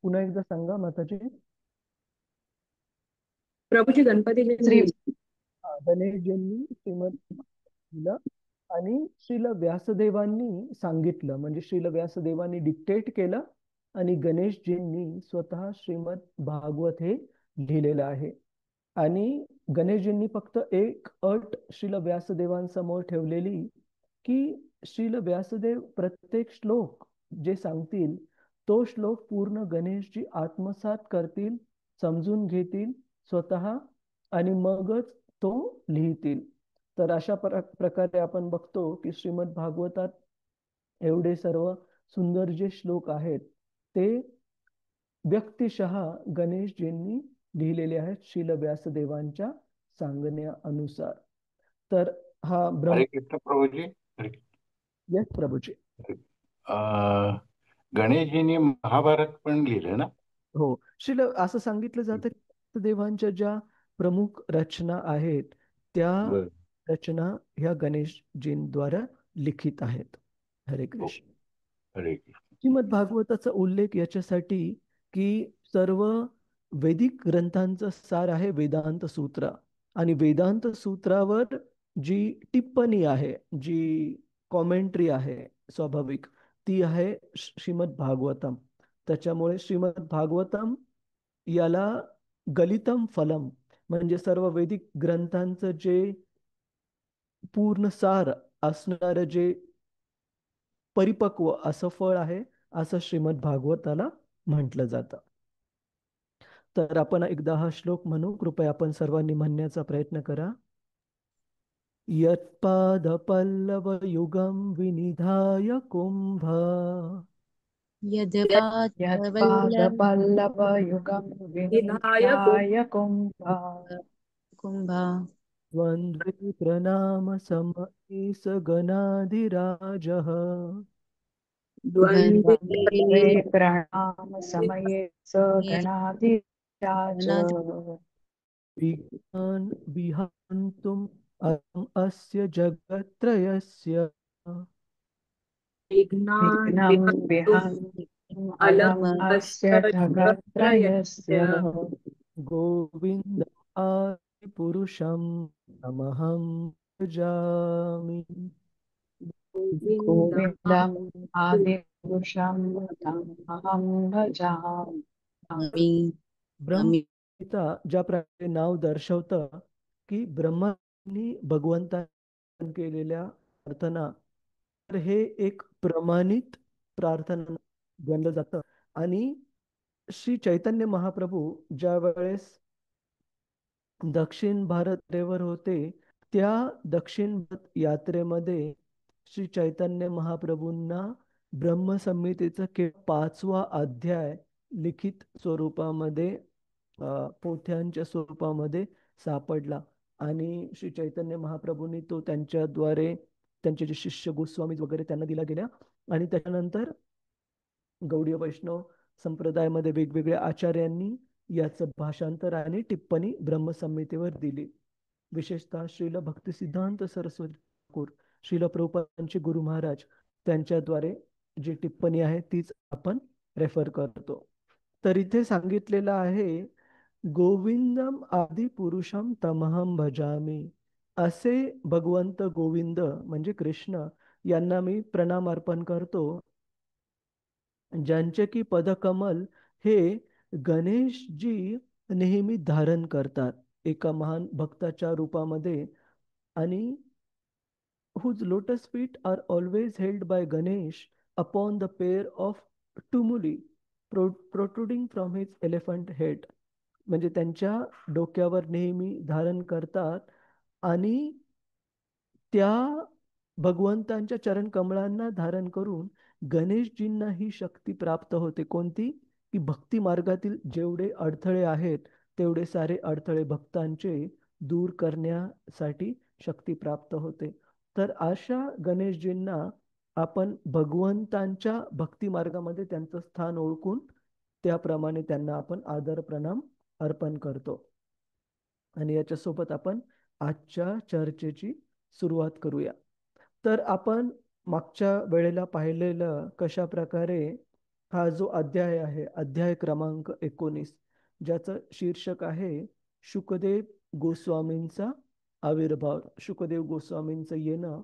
पुन्हा एकदा सांगा माताजी. प्रभूजी गणपतीजींनी गणेशजींनी श्रीमद दिलं आणि श्रील व्यासदेवांनी सांगितलं, म्हणजे श्रील व्यासदेवांनी डिक्टेट केलं आणि गणेशजींनी स्वतः श्रीमद भागवत हे लिहिलेलं आहे. आणि गणेशजींनी फक्त एक अट श्रील व्यासदेवांसमोर ठेवलेली, की श्रील व्यासदेव प्रत्येक श्लोक जे सांगतील तो श्लोक पूर्ण गणेशजी आत्मसात करतील, समजून घेतील स्वतः आणि मगच तो लिहितील. तर अशा प्रकारे आपण बघतो की श्रीमद भागवतात एवढे सर्व सुंदर जे श्लोक आहेत ते व्यक्तिशः गणेशजींनी लिहिलेले आहेत श्रील व्यासदेवांच्या सांगण्यानुसार. तर हा ब्रह्म. हरे कृष्ण प्रभूजी. हरे यस प्रभूजी. अं, गणेशजींनी महाभारत पण लिहिलं ना? हो, श्रील असं सांगितलं जातं की देवांच्या ज्या प्रमुख रचना आहेत त्या बर. रचना ह्या गणेशजींद्वारा लिखित आहेत. हरे हो. कृष्ण. हरे कृष्ण. श्रीमद भागवताचा उल्लेख याच्यासाठी की सर्व वैदिक ग्रंथांचा सार आहे वेदांत सूत्र, आणि वेदांत सूत्रावर जी टिप्पणी आहे, जी कॉमेंट्री आहे स्वाभाविक, ती आहे श्रीमद भागवतम. त्याच्यामुळे श्रीमद भागवतम याला गलितम फलम, म्हणजे सर्व वैदिक ग्रंथांचं जे पूर्ण सार असणारं जे परिपक्व असं फळ आहे, असं श्रीमद भागवताला म्हटलं जातं. तर आपण एकदा हा श्लोक म्हणू, कृपया आपण सर्वांनी म्हणण्याचा प्रयत्न करा. यत्पादपल्लवयुगं विनिधाय कुंभ यत्पादपल्लवयुगं यद्विधाय विनिधाय कुम्भ कुंभ द्वन्द्वे प्रणाम समये स गणाधिराजः द्वन्द्वे द्वन्द्वे प्रणाम समये स गणाधिराज विज्ञान विहान्तुम् अस्य जगत्त्रयस्य विघ्नान् विघ्नं विहन्तुम् विहन्तुम् अलम् अलम् अस्य अस्य जगत्त्रयस्य जगत्त्रयस्य गोविन्द आदिपुरुषं तमहं भजामि. गोविन्दम् गोविन्दम् आदिपुरुषं तमहं भजामि ब्रह्मगीता ज्या प्रकारे नाव दर्शवतं की ब्रह्मांनी भगवंताने केलेल्या प्रार्थना, तर हे एक प्रमाणित प्रार्थना गणलं जातं. आणि श्री चैतन्य महाप्रभू ज्या वेळेस दक्षिण भारत यात्रेवर होते, त्या दक्षिण भारत यात्रेमध्ये श्री चैतन्य महाप्रभूंना ब्रह्मसंहितेचा केवळ 5वा अध्याय लिखित स्वरूपामध्ये पोथ्यांच्या स्वरूपामध्ये सापडला. आणि श्री चैतन्य महाप्रभूंनी तो त्यांच्याद्वारे त्यांचे जे शिष्य गोस्वामी वगैरे त्यांना दिला गेला. आणि त्याच्यानंतर गौडीय वैष्णव संप्रदायामध्ये वेगवेगळ्या आचार्यांनी याचं भाषांतर आणि टिप्पणी ब्रह्मसंहितेवर दिली. विशेषतः श्रील भक्तिसिद्धांत सरस्वती ठाकूर, श्रील प्रभुपादांचे गुरु महाराज त्यांच्याद्वारे जी टिप्पणी आहे तीच आपण रेफर करतो. तर इथे सांगितलेलं आहे गोविंदम आदि पुरुषम तमहम भजामी. असे भगवंत गोविंद म्हणजे कृष्ण यांना मी प्रणाम अर्पण करतो, ज्यांचे की पदकमल हे गणेशजी नेहमी धारण करतात एका महान भक्ताच्या रूपामध्ये, आणि whose lotus feet are always held by Ganesh upon the pair of tumuli protruding from his elephant head. म्हणजे त्यांच्या डोक्यावर नेहमी धारण करतात, आणि त्या भगवंतांच्या चरण कमळांना धारण करून गणेशजींना ही शक्ती प्राप्त होते. कोणती? की भक्ती मार्गातील जेवढे अडथळे आहेत तेवढे सारे अडथळे भक्तांचे दूर करण्यासाठी शक्ती प्राप्त होते. तर अशा गणेशजींना आपण भगवंतांच्या भक्ती मार्गामध्ये त्यांचं स्थान ओळखून त्याप्रमाणे त्यांना आपण आदर प्रणाम अर्पण करतो. आणि याच्यासोबत आपण आजच्या चर्चेची सुरुवात करूया. तर आपण मागच्या वेळेला पाहिलेलं कशा प्रकारे हा जो अध्याय आहे, अध्याय क्रमांक 19, ज्याचं शीर्षक आहे शुकदेव गोस्वामींचा आविर्भाव. शुकदेव गोस्वामींचं येणं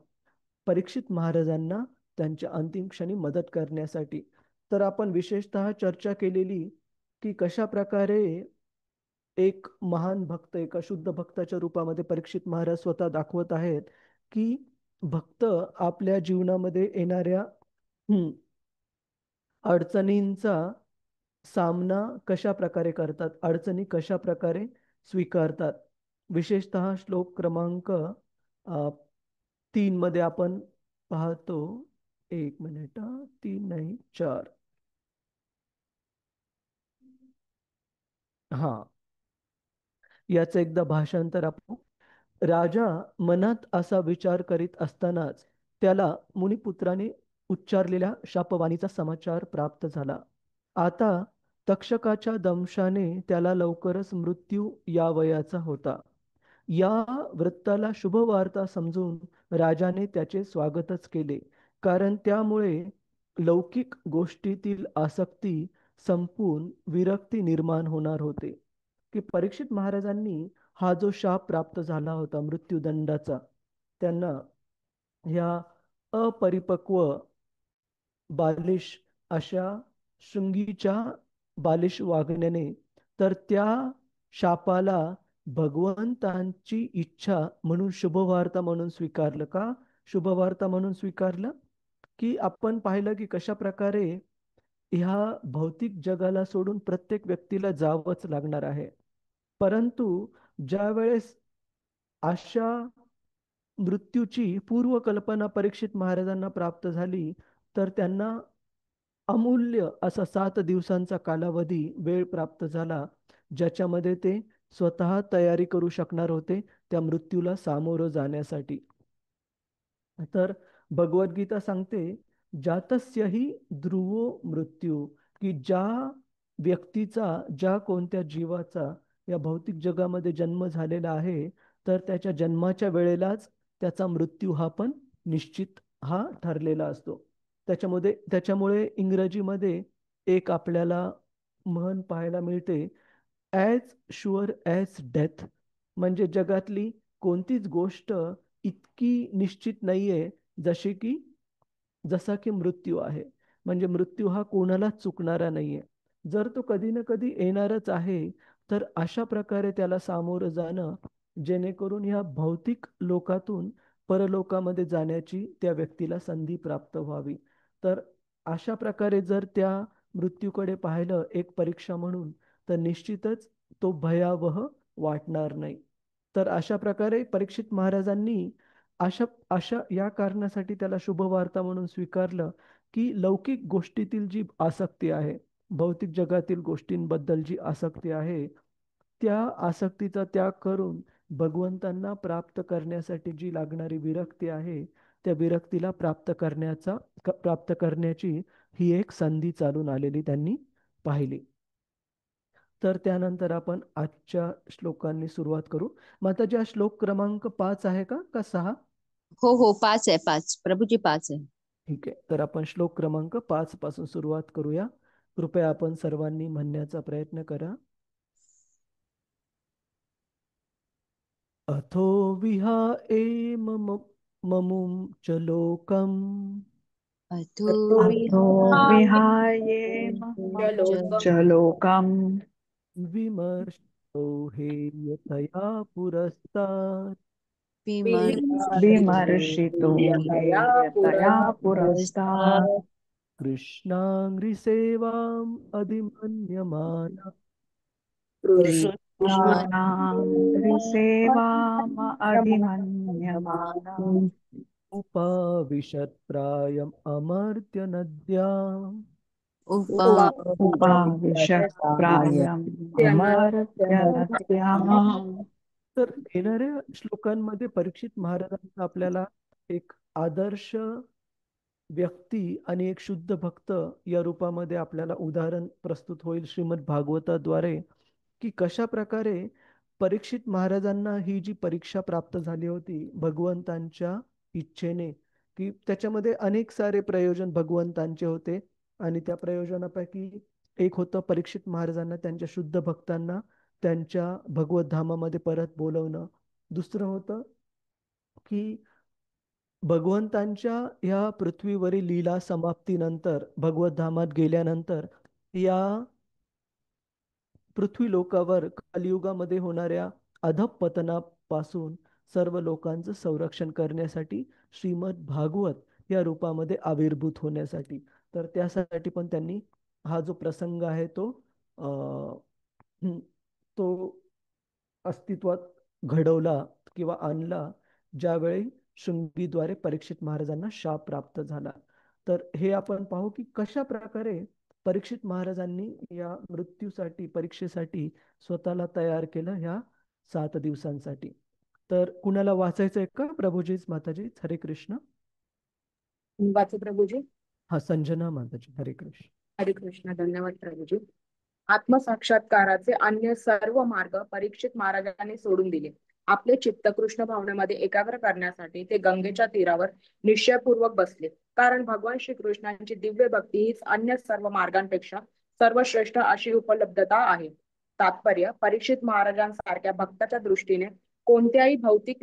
परीक्षित महाराजांना त्यांच्या अंतिम क्षणी मदत करण्यासाठी. तर आपण विशेषतः चर्चा केलेली की कशा प्रकारे एक महान भक्त एका शुद्ध भक्ताच्या रूपामध्ये परीक्षित महाराज स्वतः दाखवत आहेत की भक्त आपल्या जीवनामध्ये येणाऱ्या अडचणींचा सामना कशा प्रकारे करतात, अडचणी कशा प्रकारे स्वीकारतात. विशेषतः श्लोक क्रमांक 3 मध्ये आपण पाहतो. 1 मिनिट, 3 नाही 4. हा, याचं एकदा भाषांतर आपण. राजा मनात असा विचार करीत असतानाच त्याला मुनिपुत्राने उच्चारलेल्या शापवाणीचा समाचार प्राप्त झाला. आता तक्षकाच्या दंशाने त्याला लवकरच मृत्यू यावयाचा होता. या वृत्ताला शुभवार्ता समजून राजाने त्याचे स्वागतच केले, कारण त्यामुळे लौकिक गोष्टीतील आसक्ती संपून विरक्ती निर्माण होणार होते. की परीक्षित महाराजांनी हा जो शाप प्राप्त झाला होता मृत्यूदंडाचा, त्यांना ह्या अपरिपक्व बालिश अशा शृंगीच्या बालिश वागण्याने, तर त्या शापाला भगवंतांची इच्छा म्हणून शुभवार्ता म्हणून स्वीकारलं. का शुभवार्ता म्हणून स्वीकारलं? की आपण पाहिलं की कशा प्रकारे ह्या भौतिक जगाला सोडून प्रत्येक व्यक्तीला जावंच लागणार आहे. परंतु ज्या वेळेस अशा मृत्यूची पूर्वकल्पना परीक्षित महाराजांना प्राप्त झाली, तर त्यांना अमूल्य असा 7 दिवसांचा कालावधी वेळ प्राप्त झाला, ज्याच्यामध्ये ते स्वतः तयारी करू शकणार होते त्या मृत्यूला सामोरं जाण्यासाठी. तर भगवद्गीता सांगते, जातस्य हि ध्रुवो मृत्यू, की ज्या व्यक्तीचा, ज्या कोणत्या जीवाचा या भौतिक जगामध्ये जन्म झालेला आहे, तर त्याच्या जन्माच्या वेळेलाच त्याचा मृत्यू हा पण निश्चित हा ठरलेला असतो. त्याच्यामुळे इंग्रजीमध्ये एक आपल्याला म्हण पाहायला मिळते, ॲज शुअर ॲज डेथ. म्हणजे जगातली कोणतीच गोष्ट इतकी निश्चित नाहीये जसा की मृत्यू आहे. म्हणजे मृत्यू हा कोणालाच चुकणारा नाहीये. जर तो कधी ना कधी येणारच आहे, तर अशा प्रकारे त्याला सामोरं जाणं, जेणेकरून ह्या भौतिक लोकातून परलोकामध्ये जाण्याची त्या व्यक्तीला संधी प्राप्त व्हावी. तर अशा प्रकारे जर त्या मृत्यूकडे पाहिलं एक परीक्षा म्हणून, तर निश्चितच तो भयावह वाटणार नाही. तर अशा प्रकारे परीक्षित महाराजांनी अशा अशा या कारणासाठी त्याला शुभवार्ता म्हणून स्वीकारलं की लौकिक गोष्टीतील जी आसक्ती आहे, भौतिक जगातील गोष्टींबद्दल जी आसक्ती आहे, त्या आसक्तीचा त्याग करून भगवंतांना प्राप्त करण्यासाठी जी लागणारी विरक्ती आहे, त्या विरक्तीला प्राप्त करण्याची ही एक संधी चालून आलेली त्यांनी पाहिली. तर त्यानंतर आपण आजच्या श्लोकांनी सुरुवात करू. माताजी, हा श्लोक क्रमांक 5 आहे का 6? हो हो, 5 आहे, 5 प्रभूजी, 5 आहे. ठीक आहे, तर आपण श्लोक क्रमांक 5 पासून सुरुवात करूया. कृपया आपण सर्वांनी म्हणण्याचा प्रयत्न करा. अथो विहाय ममुं च लोकम् अथो अथो विहाय च लोकम् विमर्शो हेयतया पुरस्तात् विमर्शितो हेयतया पुरस्तात् कृष्णाङ्घ्रिसेवाम् अधिमन्यमाना कृष्णानां अधिमन्यमानम् उपाविशत् प्रायम् अमर्त्य नद्याम् उपाविशत् प्रायम् अमर्त्य नद्याम्. तर येणाऱ्या श्लोकांमध्ये परीक्षित महाराजांचा आपल्याला एक आदर्श व्यक्ती आणि एक शुद्ध भक्त या रूपामध्ये आपल्याला उदाहरण प्रस्तुत होईल श्रीमद भागवताद्वारे, की कशा प्रकारे परीक्षित महाराजांना ही जी परीक्षा प्राप्त झाली होती भगवंतांच्या इच्छेने, की त्याच्यामध्ये अनेक सारे प्रयोजन भगवंतांचे होते आणि त्या प्रयोजनापैकी एक होतं परीक्षित महाराजांना त्यांच्या शुद्ध भक्तांना त्यांच्या भगवत धामामध्ये परत बोलवणं. दुसरं होतं की भगवंतांच्या या पृथ्वीवरील लीला समाप्तीनंतर भगवत धामात गेल्यानंतर या पृथ्वी लोकावर कलियुगामध्ये होणाऱ्या अधःपतनापासून सर्व लोकांचं संरक्षण करण्यासाठी श्रीमद भागवत या रूपामध्ये आविर्भूत होण्यासाठी. तर त्यासाठी पण त्यांनी हा जो प्रसंग आहे तो अस्तित्वात घडवला किंवा आणला, ज्यावेळी शृंगीद्वारे परीक्षित महाराजांना शाप प्राप्त झाला. तर हे आपण पाहू की कशा प्रकारे परीक्षित महाराजांनी या मृत्यूसाठी परीक्षेसाठी स्वतःला तयार केलं ह्या 7 दिवसांसाठी. तर कुणाला वाचायचंय का? प्रभूजीच माताजी, हरे कृष्ण. वाचू प्रभूजी. हा, संजना माताजी, हरे कृष्ण. हरे कृष्ण. धन्यवाद प्रभूजी. आत्मसाक्षात्काराचे अन्य सर्व मार्ग परीक्षित महाराजांनी सोडून दिले. आपले चित्त कृष्ण भावनेमध्ये एकाग्र करण्यासाठी ते गंगेच्या तीरावर निश्चयपूर्वक बसले. कारण भगवान श्रीकृष्णांची दिव्य भक्ती हीच अन्य सर्व मार्गांपेक्षा सर्वश्रेष्ठ अशी उपलब्धता आहे. तात्पर्य: परीक्षित महाराजांसारख्या भक्ताच्या दृष्टीने कोणत्याही भौतिक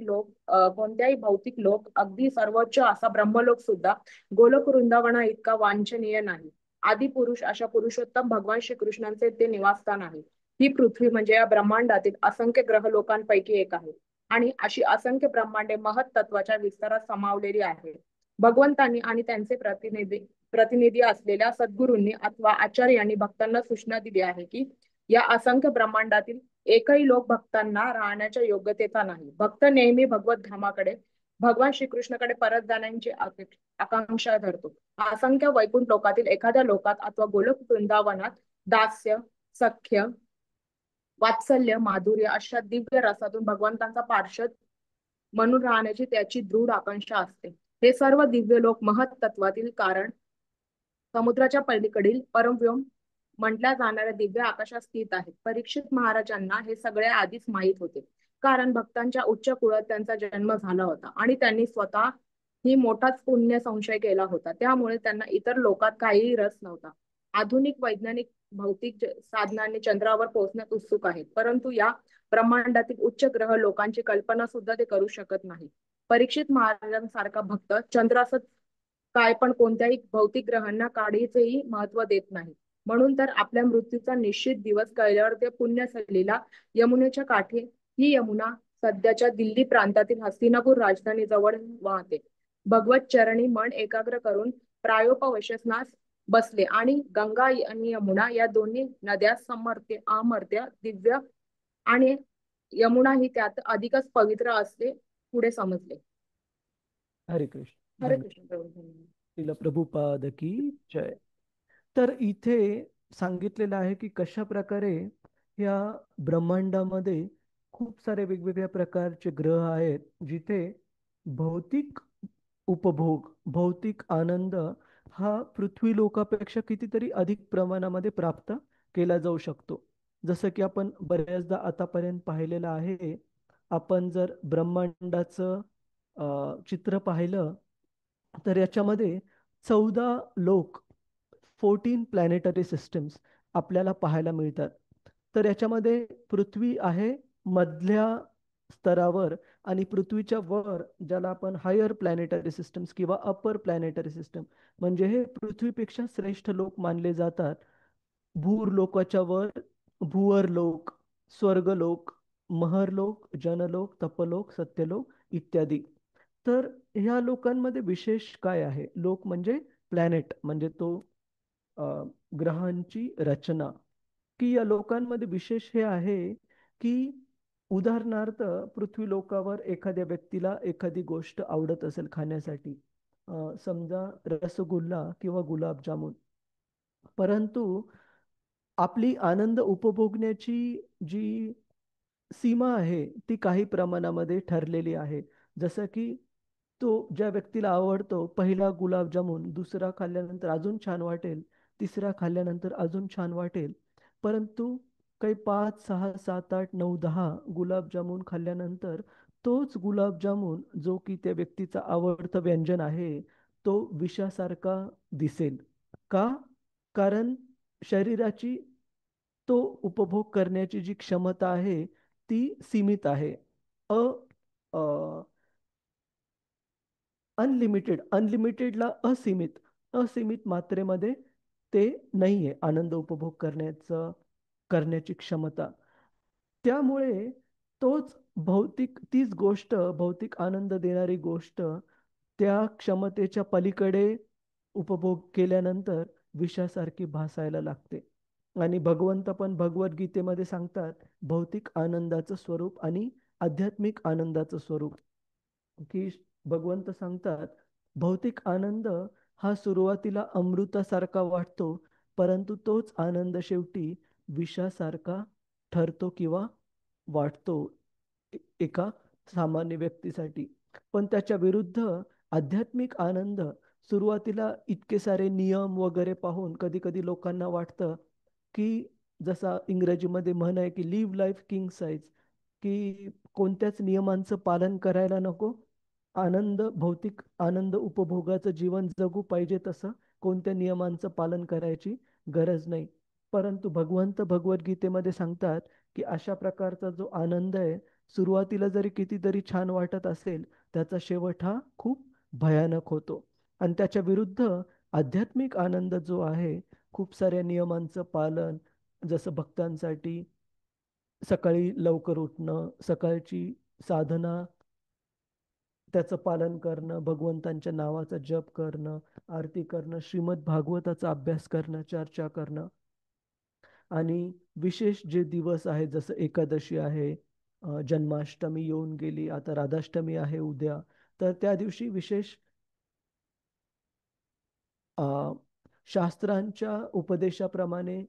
लोक, अगदी सर्वोच्च असा ब्रह्मलोक सुद्धा गोलोक वृंदावना इतका वांछनीय नाही. आदि पुरुष अशा पुरुषोत्तम भगवान श्रीकृष्णांचे ते निवासस्थान आहे. ही पृथ्वी म्हणजे या ब्रह्मांडातील असंख्य ग्रह लोकांपैकी एक आहे आणि अशी असंख्य ब्रह्मांडे महत तत्वाच्या विस्तारात समावलेली आहेत. भगवंतांनी आणि त्यांचे प्रतिनिधी असलेल्या सद्गुरूंनी अथवा आचार्यांनी भक्तांना सूचना दिली आहे की या असंख्य ब्रह्मांडातील एकही लोक भक्तांना राहण्याच्या योग्यतेचा नाही. भक्त नेहमी भगवत धामाकडे, भगवान श्रीकृष्णाकडे परत जाण्याची आकांक्षा धरतो. असंख्य वैकुंठ लोकातील एखाद्या लोकात अथवा गोलोक वृंदावनात दास्य, सख्य, वात्सल्य, माधुर्य अशा दिव्य रसातून भगवंतांचा पार्षद म्हणून राहण्याची त्याची दृढ आकांक्षा असते. हे सर्व दिव्य लोक महत तत्वातील कारण समुद्राच्या पलीकडील परमव्योम म्हटल्या जाणाऱ्या दिव्य आकाशात स्थित आहेत. परीक्षित महाराजांना हे सगळे आधीच माहीत होते, कारण भक्तांच्या उच्च कुळात त्यांचा जन्म झाला होता आणि त्यांनी स्वतः ही मोठाच पुण्य संशय केला होता. त्यामुळे त्यांना इतर लोकात काहीही रस नव्हता. आधुनिक वैज्ञानिक भौतिक साधनांनी चंद्रावर पोहोचण्यात उत्सुक आहेत, परंतु या ब्रह्मांडातील उच्च ग्रह लोकांची कल्पना सुद्धा ते करू शकत नाही. परीक्षित महाराजांसारखा भक्त चंद्रासच काय पण कोणत्याही भौतिक ग्रहांना काडीचेही महत्व देत नाही. म्हणून तर आपल्या मृत्यूचा निश्चित दिवस कळल्यावर ते पुण्यसलीला यमुनेच्या काठी, ही यमुना सध्याच्या दिल्ली प्रांतातील हस्तिनापूर राजधानी जवळ वाहते. भगवत चरणी मन एकाग्र करून प्रायोपवेशनास बसले आणि गंगा आणि यमुना या दोन्ही नद्या समर्त्य, अमर्त्य, दिव्य आणि यमुना ही त्यात अधिकच पवित्र असते पुढे समजले. हरे कृष्ण. हरे कृष्ण प्रभू. श्रील प्रभुपाद की जय. तर इथे सांगितलेलं आहे की कशा प्रकारे या ब्रह्मांडामध्ये खूप सारे वेगवेगळ्या प्रकारचे ग्रह आहेत, जिथे भौतिक उपभोग, भौतिक आनंद हा पृथ्वी लोकापेक्षा कितीतरी अधिक प्रमाणामध्ये प्राप्त केला जाऊ शकतो. जसं की आपण बऱ्याचदा आतापर्यंत पाहिलेलं आहे. आपण जर ब्रह्मांडाचं चित्र पाहिलं तर याच्यामध्ये 14 लोक, 14 प्लॅनेटरी सिस्टम्स आपल्याला पाहायला मिळतात. तर याच्यामध्ये पृथ्वी आहे मधल्या स्तरावर आणि पृथ्वीच्या वर ज्याला आपण हायर प्लॅनेटरी सिस्टम्स किंवा अपर प्लॅनेटरी सिस्टम म्हणजे हे पृथ्वीपेक्षा श्रेष्ठ लोक मानले जातात. भूर लोकाच्या वर भुवर स्वर्गलोक, महरलोक, जनलोक, तपलोक, सत्यलोक इत्यादी. तर ह्या लोकांमध्ये विशेष काय आहे? लोक म्हणजे प्लॅनेट, म्हणजे तो ग्रहांची रचना. की या लोकांमध्ये विशेष हे आहे की उदाहरणार्थ पृथ्वी लोकावर एखाद्या व्यक्तीला एखादी गोष्ट आवडत असेल खाण्यासाठी, समजा रसगुल्ला किंवा गुलाबजामुन, परंतु आपली आनंद उपभोगण्याची जी सीमा आहे ती काही प्रमाणामध्ये ठरलेली आहे. जसं की तो ज्या व्यक्तीला आवडतो, पहिला गुलाबजामुन दुसरा खाल्ल्यानंतर अजून छान वाटेल, तिसरा खाल्ल्यानंतर अजून छान वाटेल, परंतु काही 5, 6, 7, 8, 9, 10 गुलाबजामुन खाल्ल्यानंतर तोच गुलाबजामुन जो की त्या व्यक्तीचा आवडतं व्यंजन आहे तो विषासारखा दिसेल. का? कारण शरीराची तो उपभोग करण्याची जी क्षमता आहे ती सीमित आहे. अ अनलिमिटेडला असीमित, असीमित मात्रेमध्ये ते नाहीये आनंद उपभोग करण्याची क्षमता. त्यामुळे तीच गोष्ट, भौतिक आनंद देणारी गोष्ट त्या क्षमतेच्या पलीकडे उपभोग केल्यानंतर विषासारखी भासायला लागते. आणि भगवंत पण भगवद्गीतेमध्ये सांगतात भौतिक आनंदाचं स्वरूप आणि आध्यात्मिक आनंदाचं स्वरूप, की भगवंत सांगतात भौतिक आनंद हा सुरुवातीला अमृतासारखा वाटतो, परंतु तोच आनंद शेवटी विषासारखा ठरतो किंवा वाटतो एका सामान्य व्यक्तीसाठी. पण त्याच्या विरुद्ध आध्यात्मिक आनंद सुरुवातीला इतके सारे नियम वगैरे पाहून कधी कधी लोकांना वाटतं की, जसा इंग्रजीमध्ये म्हण आहे की लिव्ह लाईफ किंग साइज, की कोणत्याच नियमांचं पालन करायला नको, भौतिक आनंद उपभोगाचं जीवन जगू पाहिजे तसं कोणत्या नियमांचं पालन करायची गरज नाही. परंतु भगवंत भगवद्गीतेमध्ये सांगतात की अशा प्रकारचा जो आनंद आहे सुरुवातीला जरी कितीतरी छान वाटत असेल, त्याचा शेवट हा खूप भयानक होतो. आणि त्याच्या विरुद्ध आध्यात्मिक आनंद जो आहे, खूप साऱ्या नियमांचं पालन, जसं भक्तांसाठी सकाळी लवकर उठणं, सकाळची साधना, त्याचं पालन करणं, भगवंतांच्या नावाचा जप करणं, आरती करणं, श्रीमद भागवताचा अभ्यास करणं, चर्चा करणं, आणि विशेष जे दिवस आहेत जसं एकादशी आहे, जन्माष्टमी येऊन गेली, आता राधाष्टमी आहे उद्या, तर त्या दिवशी विशेष शास्त्रांच्या उपदेशाप्रमाणे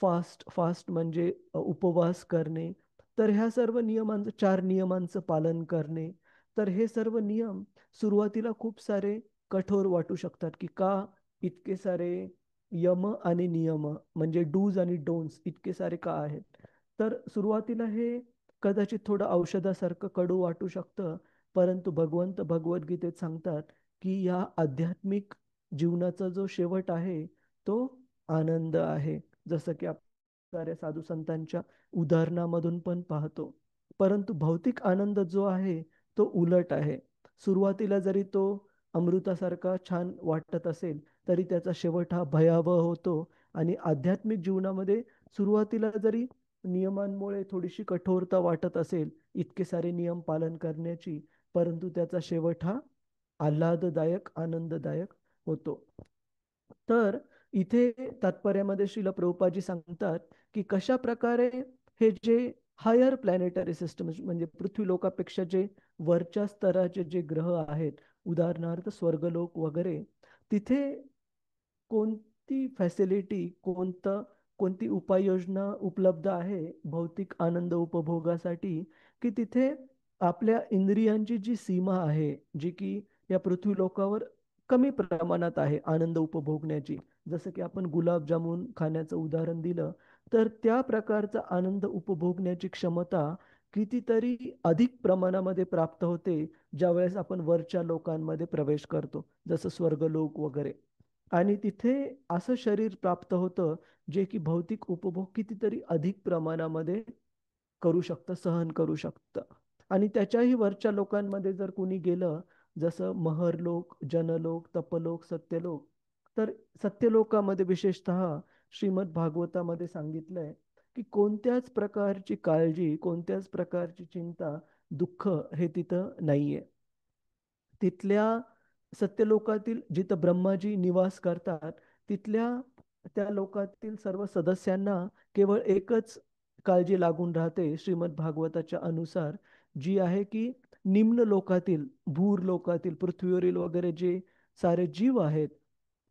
फास्ट म्हणजे उपवास करणे. तर ह्या सर्व नियमांचं, 4 नियमांचं पालन करणे. तर हे सर्व नियम सुरुवातीला खूप सारे कठोर वाटू शकतात, की का इतके सारे यम आणि नियम, म्हणजे डूज आणि डोंट्स इतके सारे का आहेत. तर सुरुवातीला हे कदाचित थोडं औषधासारखं कडू वाटू शकतं, परंतु भगवंत भगवद्गीतेत सांगतात की या आध्यात्मिक जीवनाचा जो शेवट आहे तो आनंद आहे, जसं की आपण साऱ्या साधू संतांच्या उदाहरणामधून पण पाहतो. परंतु भौतिक आनंद जो आहे तो उलट आहे. सुरुवातीला जरी तो अमृतासारखा छान वाटत असेल तरी त्याचा शेवट हा भयावह होतो. आणि आध्यात्मिक जीवनामध्ये सुरुवातीला जरी नियमांमुळे थोडीशी कठोरता वाटत असेल, इतके सारे नियम पालन करण्याची, परंतु त्याचा शेवट हा आल्हाददायक, आनंददायक होतो. तर इथे तात्पर्यामध्ये श्रील प्रभुपादजी सांगतात की कशा प्रकारे हे जे हायर प्लॅनेटरी सिस्टम, म्हणजे पृथ्वी लोकापेक्षा जे वरच्या स्तराचे जे ग्रह आहेत, उदाहरणार्थ स्वर्गलोक वगैरे, तिथे कोणती फॅसिलिटी, कोणती उपाययोजना उपलब्ध आहे भौतिक आनंद उपभोगासाठी, की तिथे आपल्या इंद्रियांची जी सीमा आहे, जी की या पृथ्वी लोकावर कमी प्रमाणात आहे आनंद उपभोगण्याची, जसं की आपण गुलाबजामुन खाण्याचं उदाहरण दिलं, तर त्या प्रकारचा आनंद उपभोगण्याची क्षमता कितीतरी अधिक प्रमाणामध्ये प्राप्त होते ज्यावेळेस आपण वरच्या लोकांमध्ये प्रवेश करतो, जसं स्वर्गलोक वगैरे. आणि तिथे असं शरीर प्राप्त होतं जे की भौतिक उपभोग कितीतरी अधिक प्रमाणामध्ये करू शकतं, सहन करू शकतं. आणि त्याच्याही वरच्या लोकांमध्ये जर कुणी गेलं, जसं महरलोक, जनलोक, तपलोक, सत्यलोक, तर सत्यलोकामध्ये विशेषतः श्रीमद भागवतामध्ये सांगितलंय की कोणत्याच प्रकारची काळजी, कोणत्याच प्रकारची चिंता, दुःख हे तिथं नाहीये. तिथल्या सत्यलोकातील जिथं ब्रह्माजी निवास करतात, तिथल्या त्या लोकातील सर्व सदस्यांना केवळ एकच काळजी लागून राहते श्रीमद भागवताच्या अनुसार, जी आहे की निम्न लोकातील, भूर लोकातील, पृथ्वीवरील वगैरे जे सारे जीव आहेत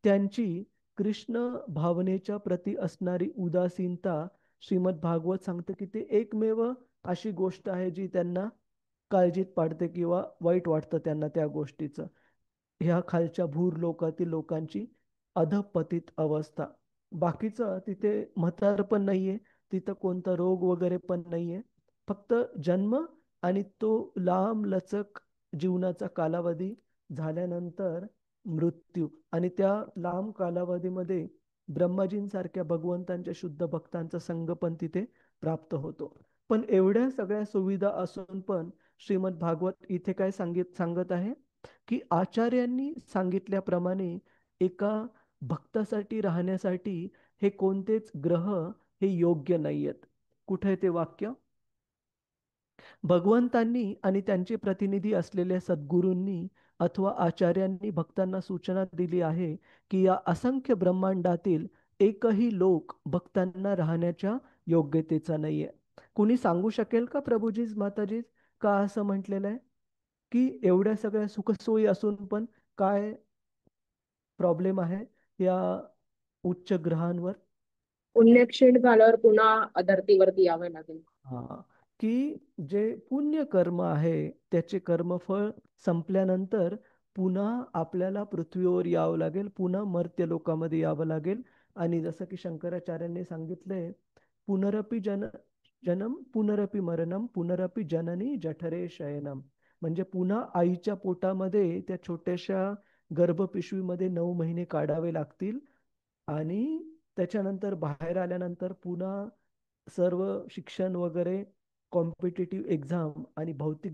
त्यांची कृष्ण भावनेच्या प्रती असणारी उदासीनता. श्रीमद भागवत सांगतं की ते एकमेव अशी गोष्ट आहे जी त्यांना काळजीत पाडते किंवा वाईट वाटतं त्यांना त्या गोष्टीचं. ह्या खालच्या भूर लोकातील लोकांची अधपतित अवस्था. बाकीचं तिथे म्हातार पण नाहीये, तिथं कोणता रोग वगैरे पण नाहीये, फक्त जन्म आणि तो लांब लचक जीवनाचा कालावधी झाल्यानंतर मृत्यू. आणि त्या लांब कालावधीमध्ये ब्रह्माजींसारख्या भगवंतांच्या शुद्ध भक्तांचा संग पण तिथे प्राप्त होतो. पण एवढ्या सगळ्या सुविधा असून पण श्रीमद भागवत इथे काय सांगत आहे की आचार्यांनी सांगितल्याप्रमाणे एका भक्तासाठी राहण्यासाठी हे कोणतेच ग्रह हे योग्य नाहीयेत. कुठे आहे ते वाक्य? भगवंतांनी आणि त्यांचे प्रतिनिधी असलेल्या सद्गुरूंनी अथवा आचार्यांनी भक्तांना सूचना दिली आहे की या असंख्य ब्रह्मांडातील एकही लोक भक्तांना राहण्याच्या योग्यतेचा नाहीये. कुणी सांगू शकेल का प्रभूजीच माताजीच का असं म्हटलेलं आहे की एवढ्या सगळ्या सुखसोयी असून पण काय प्रॉब्लेम आहे या उच्च ग्रहांवर? पुण्यक्षीण झाल्यावर पुन्हा धरतीवरती यावे लागेल. हा, की जे पुण्य कर्म आहे त्याचे कर्मफळ संपल्यानंतर पुन्हा आपल्याला पृथ्वीवर यावं लागेल, पुन्हा मर्त्य लोकामध्ये यावं लागेल. आणि जसं की शंकराचार्यांनी सांगितलंय, पुनरपि जन्म पुनरपि मरणम पुनरपि जननी जठरे शयनम. म्हणजे पुन्हा आईच्या पोटामध्ये त्या छोट्याशा गर्भपिशवीमध्ये 9 महिने काढावे लागतील आणि त्याच्यानंतर बाहेर आल्यानंतर पुन्हा सर्व शिक्षण वगैरे, कॉम्पिटिटिव्ह एक्झाम आणि भौतिक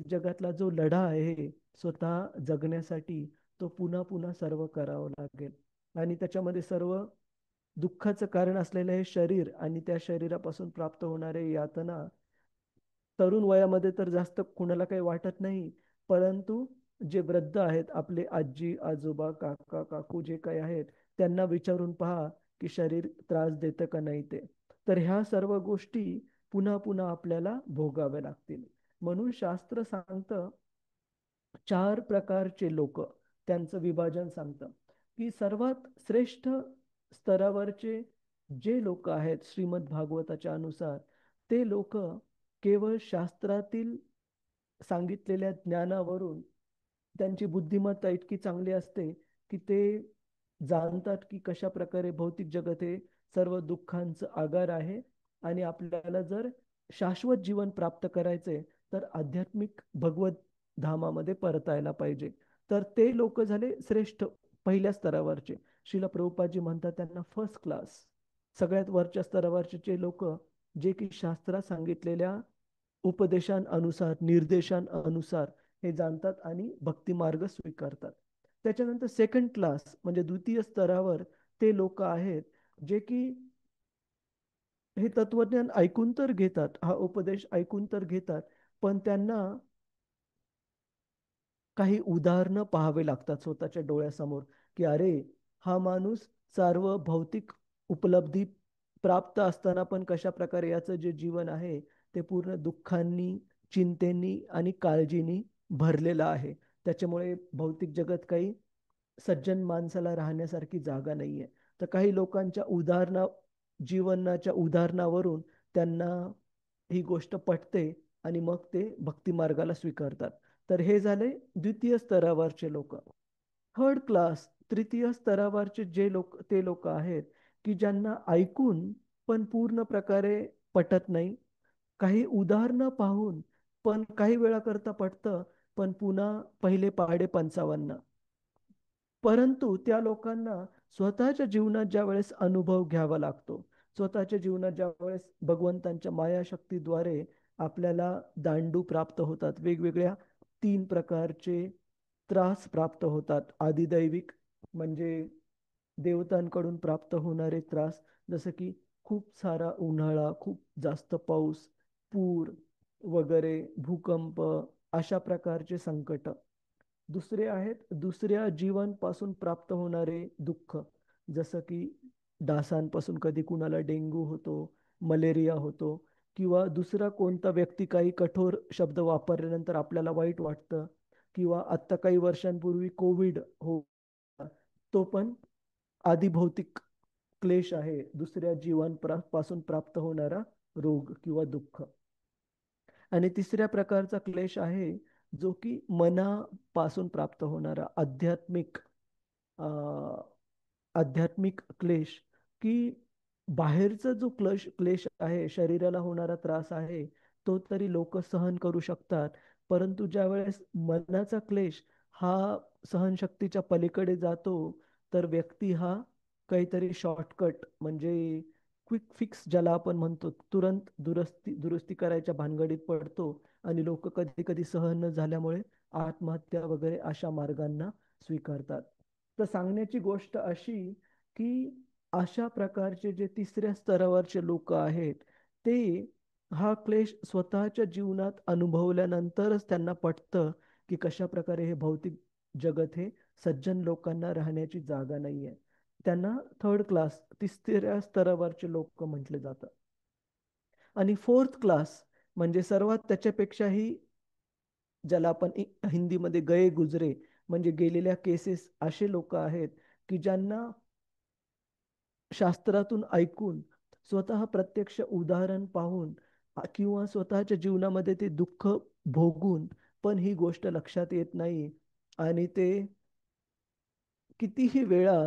जगातला जो लढा आहे स्वतः जगण्यासाठी, तो पुन्हा पुन्हा सर्व करावं लागेल. आणि त्याच्यामध्ये सर्व दुःखाचं कारण असलेलं हे शरीर आणि त्या शरीरापासून प्राप्त होणारे यातना तरुण वयामध्ये तर जास्त कुणाला काही वाटत नाही, परंतु जे वृद्ध आहेत, आपले आजी आजोबा काका काकू जे काही आहेत, त्यांना विचारून पहा की शरीर त्रास देतं का नाही ते. तर ह्या सर्व गोष्टी पुन्हा पुन्हा आपल्याला भोगाव्या लागतील. म्हणून शास्त्र सांगतं 4 प्रकारचे लोक, त्यांचं विभाजन सांगतं की सर्वात श्रेष्ठ स्तरावरचे जे लोक आहेत श्रीमद भागवताच्या अनुसार, ते लोक केवळ शास्त्रातील सांगितलेल्या ज्ञानावरून त्यांची बुद्धिमत्ता इतकी चांगली असते की ते जाणतात की कशा प्रकारे भौतिक जगत हे सर्व दुःखांचं आगार आहे आणि आपल्याला जर शाश्वत जीवन प्राप्त करायचे तर आध्यात्मिक भगवत धामामध्ये परतायला पाहिजे. तर ते लोक झाले श्रेष्ठ पहिल्या स्तरावरचे. श्रीला प्रभुपादजी म्हणतात त्यांना फर्स्ट क्लास, सगळ्यात वरच्या स्तरावरचे जे लोक, जे की शास्त्रात सांगितलेल्या उपदेशांनुसार निर्देशांनुसार हे जाणतात आणि भक्ती मार्ग स्वीकारतात. त्याच्यानंतर सेकंड क्लास म्हणजे द्वितीय स्तरावर ते लोक आहेत जे की हे तत्वज्ञान ऐकून तर घेतात, हा उपदेश ऐकून तर घेतात, पण त्यांना काही उदाहरणं पाहावे लागतात स्वतःच्या डोळ्यासमोर की अरे, हा माणूस सर्व भौतिक उपलब्धी प्राप्त असताना पण कशा प्रकारे याचं जे जीवन आहे ते पूर्ण दुःखांनी, चिंतेनी आणि काळजीनी भरलेलं आहे. त्याच्यामुळे भौतिक जगत काही सज्जन माणसाला राहण्यासारखी जागा नाहीये. तर काही लोकांच्या जीवनाच्या उदाहरणावरून त्यांना ही गोष्ट पटते आणि मग ते भक्ती मार्गाला स्वीकारतात. तर हे झाले द्वितीय स्तरावरचे लोक. थर्ड क्लास तृतीय स्तरावरचे जे लोक, ते लोक आहेत की ज्यांना ऐकून पण पूर्ण प्रकारे पटत नाही, काही उदाहरणं पाहून पण काही वेळा करता पटतं, पण पुन्हा पहिले पहाडे 55. परंतु त्या लोकांना स्वतःच्या जीवनात ज्या वेळेस अनुभव घ्यावा लागतो, स्वतःच्या जीवनात ज्या वेळेस भगवंतांच्या मायाशक्तीद्वारे आपल्याला दांडू प्राप्त होतात, वेगवेगळ्या 3 प्रकारचे त्रास प्राप्त होतात. आदिदैविक म्हणजे देवतांकडून प्राप्त होणारे त्रास, जसं की खूप सारा उन्हाळा, खूप जास्त पाऊस, पूर वगैरे, भूकंप, अशा प्रकारचे संकट. दुसरे आहेत दुसऱ्या जीवांपासून प्राप्त होणारे दुःख, जसं की डासांपासून कधी कुणाला डेंग्यू होतो, मलेरिया होतो, किंवा दुसरा कोणता व्यक्ती काही कठोर शब्द वापरल्यानंतर आपल्याला वाईट वाटतं, किंवा आत्ता काही वर्षांपूर्वी कोविड हो, तो पण आदिभौतिक क्लेश आहे, दुसऱ्या जीवांपासून प्राप्त होणारा रोग किंवा दुःख. आणि तिसऱ्या प्रकारचा क्लेश आहे जो की मनापासून प्राप्त होणारा आध्यात्मिक क्लेश, की बाहेरचा जो क्लेश आहे, शरीराला होणारा त्रास आहे, तो तरी लोक सहन करू शकतात, परंतु ज्या वेळेस मनाचा क्लेश हा सहनशक्तीच्या पलीकडे जातो, तर व्यक्ती हा काहीतरी शॉर्टकट म्हणजे क्विक फिक्स ज्याला आपण म्हणतो तुरंत दुरुस्ती करायच्या भानगडीत पडतो आणि लोक कधी कधी सहन न झाल्यामुळे आत्महत्या वगैरे अशा मार्गांना स्वीकारतात. तर सांगण्याची गोष्ट अशी की अशा प्रकारचे जे तिसऱ्या स्तरावरचे लोक आहेत ते हा क्लेश स्वतःच्या जीवनात अनुभवल्यानंतरच त्यांना पटतं की कशा प्रकारे हे भौतिक जगत हे सज्जन लोकांना राहण्याची जागा नाहीये. त्यांना थर्ड क्लास तिसऱ्या स्तरावरचे लोक म्हटले जातात. आणि फोर्थ क्लास म्हणजे सर्वात त्याच्यापेक्षाही ज्याला आपण हिंदीमध्ये गए गुजरे म्हणजे गेलेल्या केसेस असे लोक आहेत की ज्यांना शास्त्रातून ऐकून स्वतः प्रत्यक्ष उदाहरण पाहून किंवा स्वतःच्या जीवनामध्ये ते दुःख भोगून पण ही गोष्ट लक्षात येत नाही आणि ते कितीही वेळा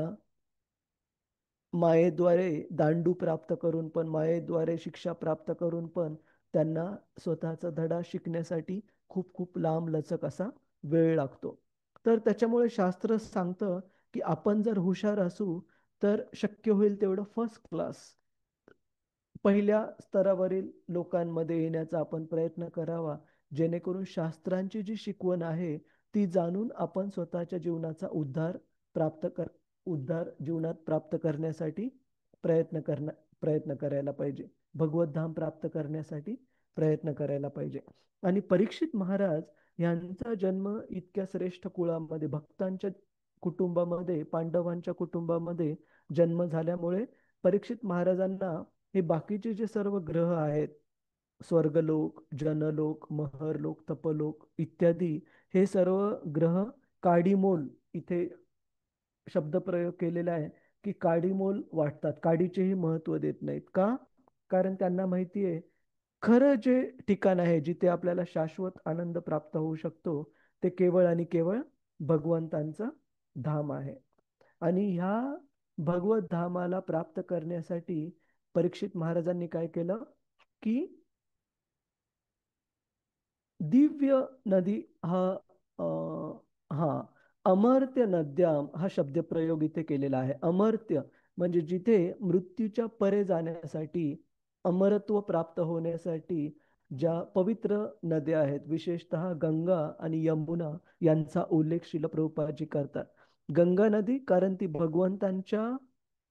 मायेद्वारे दांडू प्राप्त करून पण मायेद्वारे शिक्षा प्राप्त करून पण त्यांना स्वतःचा धडा शिकण्यासाठी खूप खूप लांब लचक असा वेळ लागतो. तर त्याच्यामुळे शास्त्र सांगतं की आपण जर हुशार असू तर शक्य होईल तेवढं फर्स्ट क्लास पहिल्या स्तरावरील लोकांमध्ये येण्याचा आपण प्रयत्न करावा, जेणेकरून शास्त्रांची जी शिकवण आहे ती जाणून आपण स्वतःच्या जीवनाचा उद्धार जीवनात प्राप्त करण्यासाठी प्रयत्न करायला पाहिजे. भगवत धाम प्राप्त करण्यासाठी प्रयत्न करायला पाहिजे. आणि परीक्षित महाराज यांचा जन्म इतक्या श्रेष्ठ कुळामध्ये भक्तांच्या कुटुंबामध्ये पांडवांच्या कुटुंबामध्ये जन्म झाल्यामुळे परीक्षित महाराजांना हे बाकीचे जे सर्व ग्रह आहेत स्वर्गलोक जनलोक महरलोक तपलोक इत्यादी हे सर्व ग्रह काडीमोल इथे शब्दप्रयोग केलेला आहे की काडीमोल वाटतात, काडीचेही महत्व देत नाहीत. का? कारण त्यांना माहिती आहे खरं जे ठिकाण आहे जिथे आपल्याला शाश्वत आनंद प्राप्त होऊ शकतो ते केवळ आणि केवळ भगवंतांचं धाम आहे. आणि ह्या भगवत धामाला प्राप्त करण्यासाठी परीक्षित महाराजांनी काय केलं की दिव्य नदी हा हा अमर्त्य नद्याम हा शब्दप्रयोग इथे केलेला आहे. अमर्त्य म्हणजे जिथे मृत्यूच्या परे जाण्यासाठी अमरत्व प्राप्त होण्यासाठी ज्या पवित्र नद्या आहेत विशेषतः गंगा आणि यमुना यांचा उल्लेख श्रील प्रभुपादजी करतात. गंगा नदी कारण ती भगवंतांच्या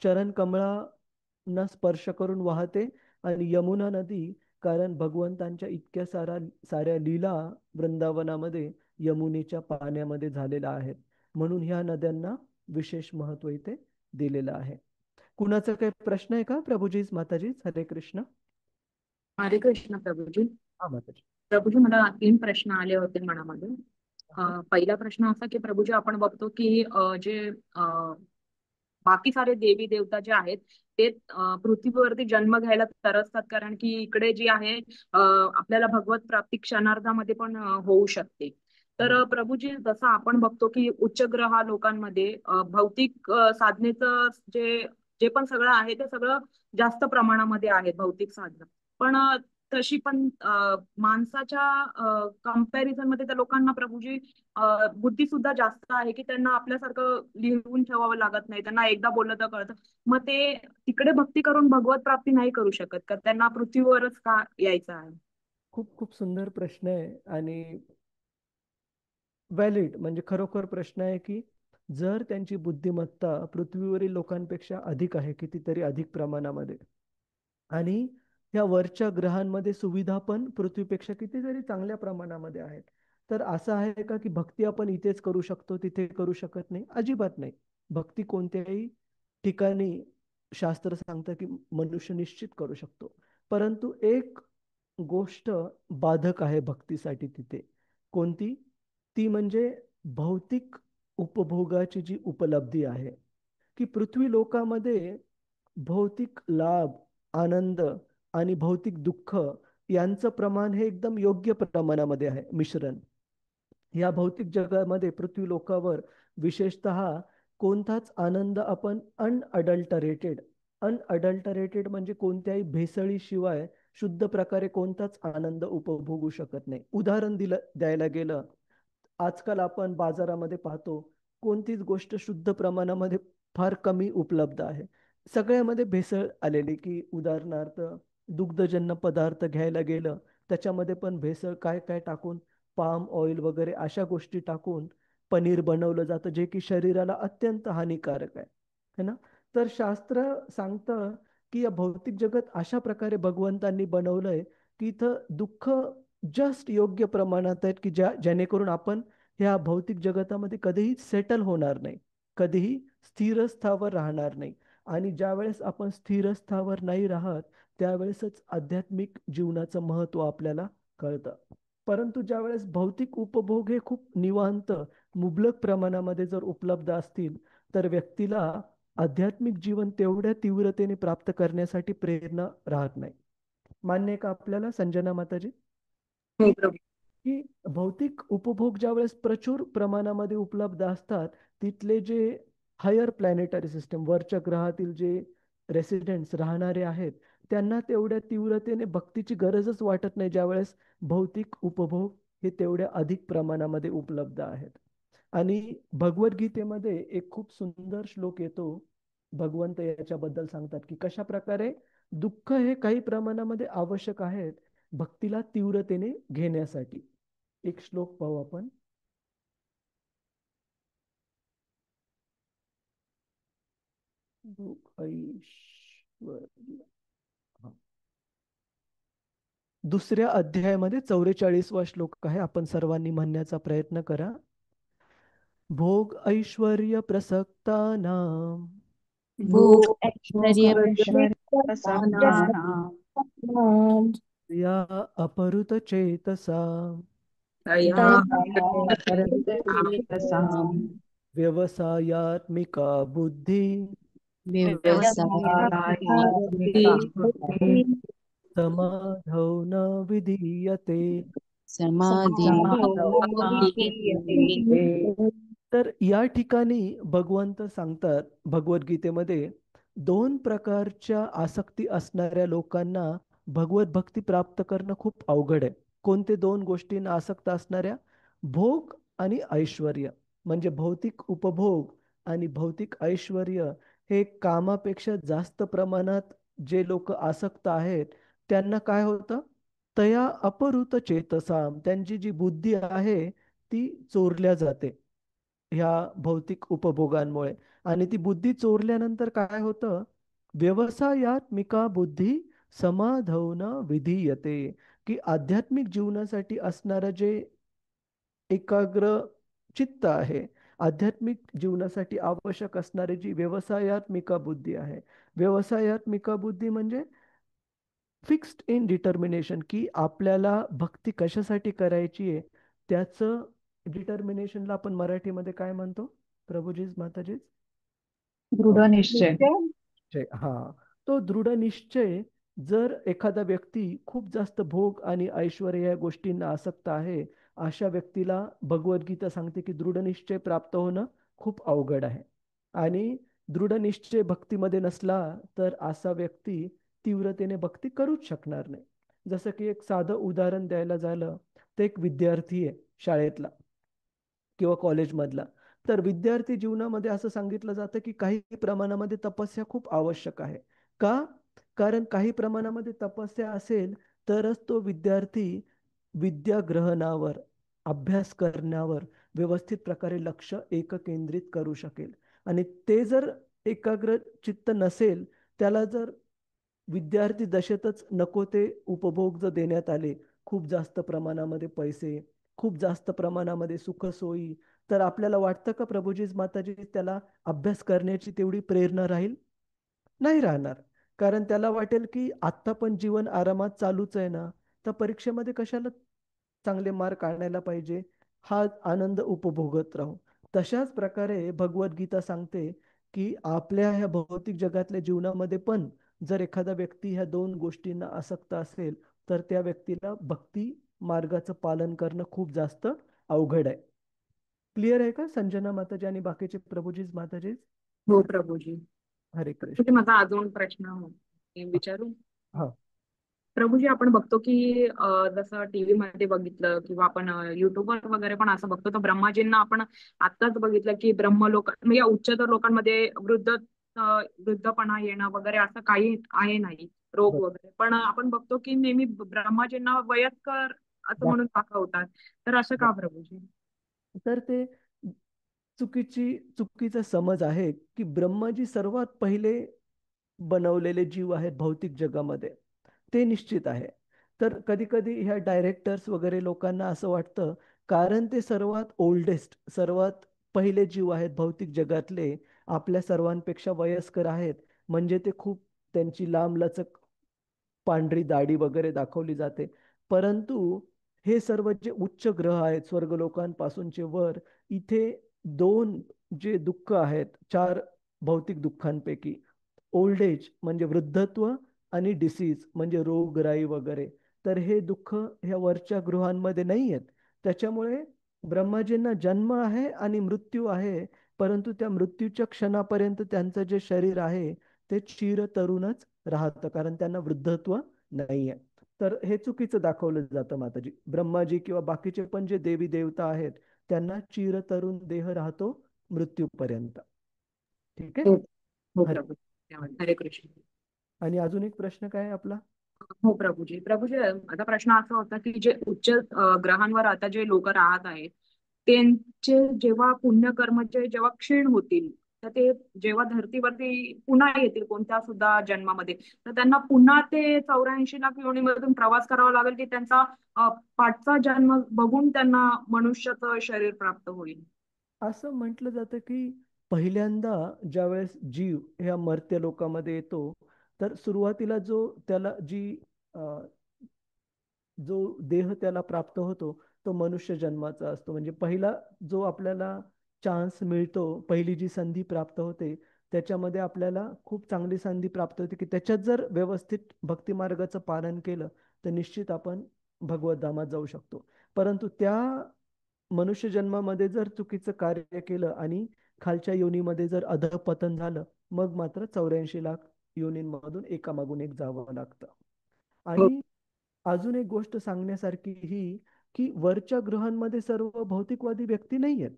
चरण कमळांना स्पर्श करून वाहते आणि यमुना नदी कारण भगवंतांच्या इतक्या साऱ्या लीला वृंदावनामध्ये यमुनेच्या पाण्यामध्ये झालेल्या आहेत म्हणून ह्या नद्यांना विशेष महत्व इथे दिलेलं आहे. कुणाचा काही प्रश्न आहे का प्रभूजी? माताजी हरे कृष्ण. हरे कृष्ण प्रभूजी. हा माताजी. प्रभूजी मला 3 प्रश्न आले होते मनामध्ये. पहिला प्रश्न असा की प्रभूजी आपण बघतो की जे बाकी सारे देवी देवता जे आहेत ते पृथ्वीवरती जन्म घ्यायला तरसतात कारण की इकडे जी आहे आपल्याला भगवत प्राप्ती क्षणार्धामध्ये पण होऊ शकते. तर प्रभूजी जसं आपण बघतो की उच्च ग्रह लोकांमध्ये भौतिक साधनेचं जे जे पण सगळं आहे ते सगळं जास्त प्रमाणामध्ये आहे भौतिक साधनं. पण तशी पण माणसाच्या कंपॅरिझन मध्ये त्या लोकांना प्रभूजी बुद्धी सुद्धा जास्त आहे की त्यांना आपल्यासारखं लिहून ठेवावं लागत नाही. त्यांना एकदा बोललं तर कळतं. मग ते तिकडे भक्ती करून भगवत प्राप्ती नाही करू शकत का? त्यांना पृथ्वीवरच का यायचं आहे? खूप खूप सुंदर प्रश्न आहे आणि व्हॅलिड म्हणजे खरोखर प्रश्न आहे की जर त्यांची बुद्धिमत्ता पृथ्वीवरील लोकांपेक्षा अधिक आहे कितीतरी अधिक प्रमाणामध्ये आणि या वरच्या ग्रहांमध्ये सुविधा पण पृथ्वीपेक्षा कितीतरी चांगल्या प्रमाणामध्ये आहेत तर असं आहे का की भक्ती आपण इथेच करू शकतो तिथे करू शकत नाही? अजिबात नाही. भक्ती कोणत्याही ठिकाणी शास्त्र सांगतं की मनुष्य निश्चित करू शकतो. परंतु एक गोष्ट बाधक आहे भक्तीसाठी तिथे. कोणती? ती म्हणजे भौतिक उपभोगाची जी उपलब्धी आहे की पृथ्वी लोकामध्ये भौतिक लाभ आनंद आणि भौतिक दुःख यांचं प्रमाण हे एकदम योग्य प्रमाणामध्ये आहे मिश्रण. या भौतिक जगामध्ये पृथ्वी लोकावर विशेषतः कोणताच आनंद आपण अनअडल्टरेटेड म्हणजे कोणत्याही भेसळीशिवाय शुद्ध प्रकारे कोणताच आनंद उपभोगू शकत नाही. उदाहरण द्यायला गेलं आजकाल आपण बाजारामध्ये पाहतो कोणतीच गोष्ट शुद्ध प्रमाणामध्ये फार कमी उपलब्ध आहे. सगळ्यामध्ये भेसळ आलेली, की उदाहरणार्थ दुग्धजन्य पदार्थ घ्यायला गेलं त्याच्यामध्ये पण भेसळ काय काय टाकून, पाम ऑइल वगैरे अशा गोष्टी टाकून पनीर बनवलं जातं, जे की शरीराला अत्यंत हानिकारक आहे, है ना. तर शास्त्र सांगतं की या भौतिक जगत अशा प्रकारे भगवंतांनी बनवलंय की इथं दुःख जस्ट योग्य प्रमाणात आहेत, की जेणेकरून आपण ह्या भौतिक जगतामध्ये कधीही सेटल होणार नाही, कधीही स्थिरस्थावर राहणार नाही. आणि ज्या वेळेस आपण स्थिरस्थावर नाही राहत त्यावेळेसच आध्यात्मिक जीवनाचं महत्व आपल्याला कळतं. परंतु ज्या वेळेस भौतिक उपभोग हे खूप निवांत मुबलक प्रमाणामध्ये जर उपलब्ध असतील तर व्यक्तीला आध्यात्मिक जीवन तेवढ्या तीव्रतेने प्राप्त करण्यासाठी प्रेरणा राहत नाही. मान्य आहे का आपल्याला संजना माताजी? हो प्रभू. की भौतिक उपभोग ज्या वेळेस प्रचूर प्रमाणामध्ये उपलब्ध असतात तिथले जे हायर प्लॅनेटरी सिस्टम वरच्या ग्रहातील जे रेसिडेंट्स राहणारे आहेत त्यांना तेवढ्या तीव्रतेने भक्तीची गरजच वाटत नाही, ज्यावेळेस भौतिक उपभोग हे तेवढ्या अधिक प्रमाणामध्ये उपलब्ध आहेत. आणि भगवद्गीतेमध्ये एक खूप सुंदर श्लोक येतो, भगवंत याच्याबद्दल सांगतात की कशा प्रकारे दुःख हे काही प्रमाणामध्ये आवश्यक आहेत भक्तीला तीव्रतेने घेण्यासाठी. एक श्लोक पाहू आपण. ऐश्वर्य, दुसऱ्या अध्यायामध्ये 44वा श्लोक आहे, आपण सर्वांनी म्हणण्याचा प्रयत्न करा. भोग ऐश्वर्य प्रसक्तानां भोग ऐश्वर्य प्रसक्तानां या अपहृत चेतसा परचेतसां व्यवसायात्मिका बुद्धी व्यवसायात्मिका बुद्धिः समाधौ न विधीयते. समाधी समाधौ न विधीयते. तर या ठिकाणी भगवंत सांगतात भगवद्गीतेमध्ये दोन प्रकारच्या आसक्ती असणाऱ्या लोकांना भगवत भक्ती प्राप्त करणं खूप अवघड आहे. कोणते दोन गोष्टींना आसक्त असणाऱ्या? भोग आणि ऐश्वर्य. म्हणजे भौतिक उपभोग आणि भौतिक ऐश्वर्य हे कामापेक्षा जास्त प्रमाणात जे लोक आसक्त आहेत त्यांना काय होतं, तया अपहृत चेतसाम, त्यांची जी बुद्धी आहे ती चोरल्या जाते ह्या भौतिक उपभोगांमुळे. आणि ती बुद्धी चोरल्यानंतर काय होतं, व्यवसायात्मिका बुद्धी समाधवन विधीयते, की आध्यात्मिक जीवनासाठी असणारं जे एकाग्र चित्त आहे, आध्यात्मिक जीवनासाठी आवश्यक असणारी जी व्यवसायात्मिका बुद्धी आहे, व्यवसायात्मिका बुद्धी म्हणजे फिक्स्ड इन डिटर्मिनेशन, की आपल्याला भक्ती कशासाठी करायची आहे त्याचं डिटर्मिनेशनला आपण मराठीमध्ये काय म्हणतो प्रभूजीज माताजीज? दृढ निश्चय. हा, तो दृढ निश्चय. जर एखादा व्यक्ती खूप जास्त भोग आणि ऐश्वर्य या गोष्टींना आसक्त आहे अशा व्यक्तीला भगवद्गीता सांगते की दृढ निश्चय प्राप्त होणं खूप अवघड आहे. आणि दृढ निश्चय भक्तीमध्ये नसला तर असा व्यक्ती तीव्रतेने भक्ती करूच शकणार नाही. जसं की एक साधं उदाहरण द्यायला झालं तर एक विद्यार्थी आहे शाळेतला किंवा कॉलेजमधला. तर विद्यार्थी जीवनामध्ये असं सांगितलं जातं की काही प्रमाणामध्ये तपस्या खूप आवश्यक आहे. का? कारण काही प्रमाणामध्ये तपस्या असेल तरच तो विद्यार्थी विद्या ग्रहणावर, अभ्यास करण्यावर व्यवस्थित प्रकारे लक्ष एककेंद्रित करू शकेल. आणि ते जर एकाग्र चित्त नसेल, त्याला जर विद्यार्थी दशेतच नको ते उपभोग जर देण्यात आले, खूप जास्त प्रमाणामध्ये पैसे, खूप जास्त प्रमाणामध्ये सुखसोयी, तर आपल्याला वाटतं का प्रभूजीज माताजी त्याला अभ्यास करण्याची तेवढी प्रेरणा राहील? नाही राहणार. कारण त्याला वाटेल की आत्ता पण जीवन आरामात चालूच आहे ना, तर परीक्षेमध्ये कशाला चांगले मार्क आणायला पाहिजे, हा आनंद उपभोगत राहू. तशाच प्रकारे भगवद्गीता सांगते की आपल्या ह्या भौतिक जगातल्या जीवनामध्ये पण जर एखादा व्यक्ती ह्या दोन गोष्टींना आसक्त असेल तर त्या व्यक्तीला भक्ती मार्गाचं पालन करणं खूप जास्त अवघड आहे. क्लिअर आहे का संजना माताजी आणि बाकीचे प्रभूजीज माताजी? हो प्रभूजी. हरे कृष्ण. म्हणजे माझा अजून प्रश्न मी विचारू? हा. प्रभूजी आपण बघतो की जसं टीव्ही मध्ये बघितलं किंवा आपण युट्यूबवर वगैरे पण असं बघतो, तर ब्रह्माजींना आपण आत्ताच बघितलं की ब्रह्मलोक म्हणजे उच्चतर लोकांमध्ये वृद्धपणा येणं वगैरे असं काही आहे नाही, रोग वगैरे. पण आपण बघतो की नेहमी ब्रह्माजींना वयस्कर असं म्हणून दाखवतात. तर असं का प्रभूजी? तर ते चुकीचा समज आहे की ब्रह्माजी सर्वात पहिले बनवलेले जीव आहेत भौतिक जगामध्ये, ते निश्चित आहे. तर कधी कधी ह्या डायरेक्टर्स वगैरे लोकांना असं वाटतं, कारण ते सर्वात ओल्डेस्ट, सर्वात पहिले जीव आहेत भौतिक जगातले, आपल्या सर्वांपेक्षा वयस्कर आहेत, म्हणजे ते खूप त्यांची लांबलचक पांढरी दाढी वगैरे दाखवली जाते. परंतु हे सर्व जे उच्च ग्रह आहेत स्वर्गलोकांपासूनचे वर, इथे दोन जे दुःख आहेत, चार भौतिक दुःखांपैकी, ओल्ड एज म्हणजे वृद्धत्व आणि डिसीज म्हणजे रोगराई वगैरे, तर हे दुःख ह्या वरच्या गृहांमध्ये नाही आहेत. त्याच्यामुळे ब्रह्माजींना जन्म आहे आणि मृत्यू आहे, परंतु त्या मृत्यूच्या क्षणापर्यंत त्यांचं जे शरीर आहे ते चिरतरुणच राहतं, कारण त्यांना वृद्धत्व नाहीये. तर हे चुकीचं दाखवलं जातं माताजी. ब्रह्माजी किंवा बाकीचे पण जे देवी देवता आहेत, त्यांना चिरतरुण देह राहतो मृत्यूपर्यंत. ठीक आहे. हो हो हरे. प्रभू. हरे कृष्ण. आणि अजून एक प्रश्न काय आहे आपला? हो प्रभूजी. प्रभूजी आता प्रश्न असा होता की जे उच्च ग्रहांवर आता जे लोक राहत आहेत, त्यांचे जेव्हा पुण्यकर्माचे जेव्हा क्षीण होतील, तर ते जेव्हा धर्तीवरती पुन्हा येतील कोणत्या सुद्धा जन्मामध्ये, तर त्यांना पुन्हा ते 84 लाख योनीमधून प्रवास करावा लागेल की त्यांचा पाठचा जन्म बघून त्यांना मनुष्याचं शरीर प्राप्त होईल? असं म्हटलं जातं की पहिल्यांदा ज्यावेळेस जीव ह्या मर्त्य लोकामध्ये येतो, तर सुरुवातीला जो त्याला जो देह त्याला प्राप्त होतो, तो मनुष्य जन्माचा असतो. म्हणजे पहिला जो आपल्याला चान्स मिळतो, पहिली जी संधी प्राप्त होते, त्याच्यामध्ये आपल्याला खूप चांगली संधी प्राप्त होते की त्याच्यात जर व्यवस्थित भक्ती मार्गाचं पालन केलं, तर निश्चित आपण भगवत धामात जाऊ शकतो. परंतु त्या मनुष्य जन्मामध्ये जर चुकीचं कार्य केलं आणि खालच्या योनीमध्ये जर अधःपतन झालं, मग मात्र 84 लाख योनींमधून एकामागून एक जावं लागतं. हो आणि अजून एक गोष्ट सांगण्यासारखी ही, की वरच्या ग्रहांमध्ये सर्व भौतिकवादी व्यक्ती नाही आहेत.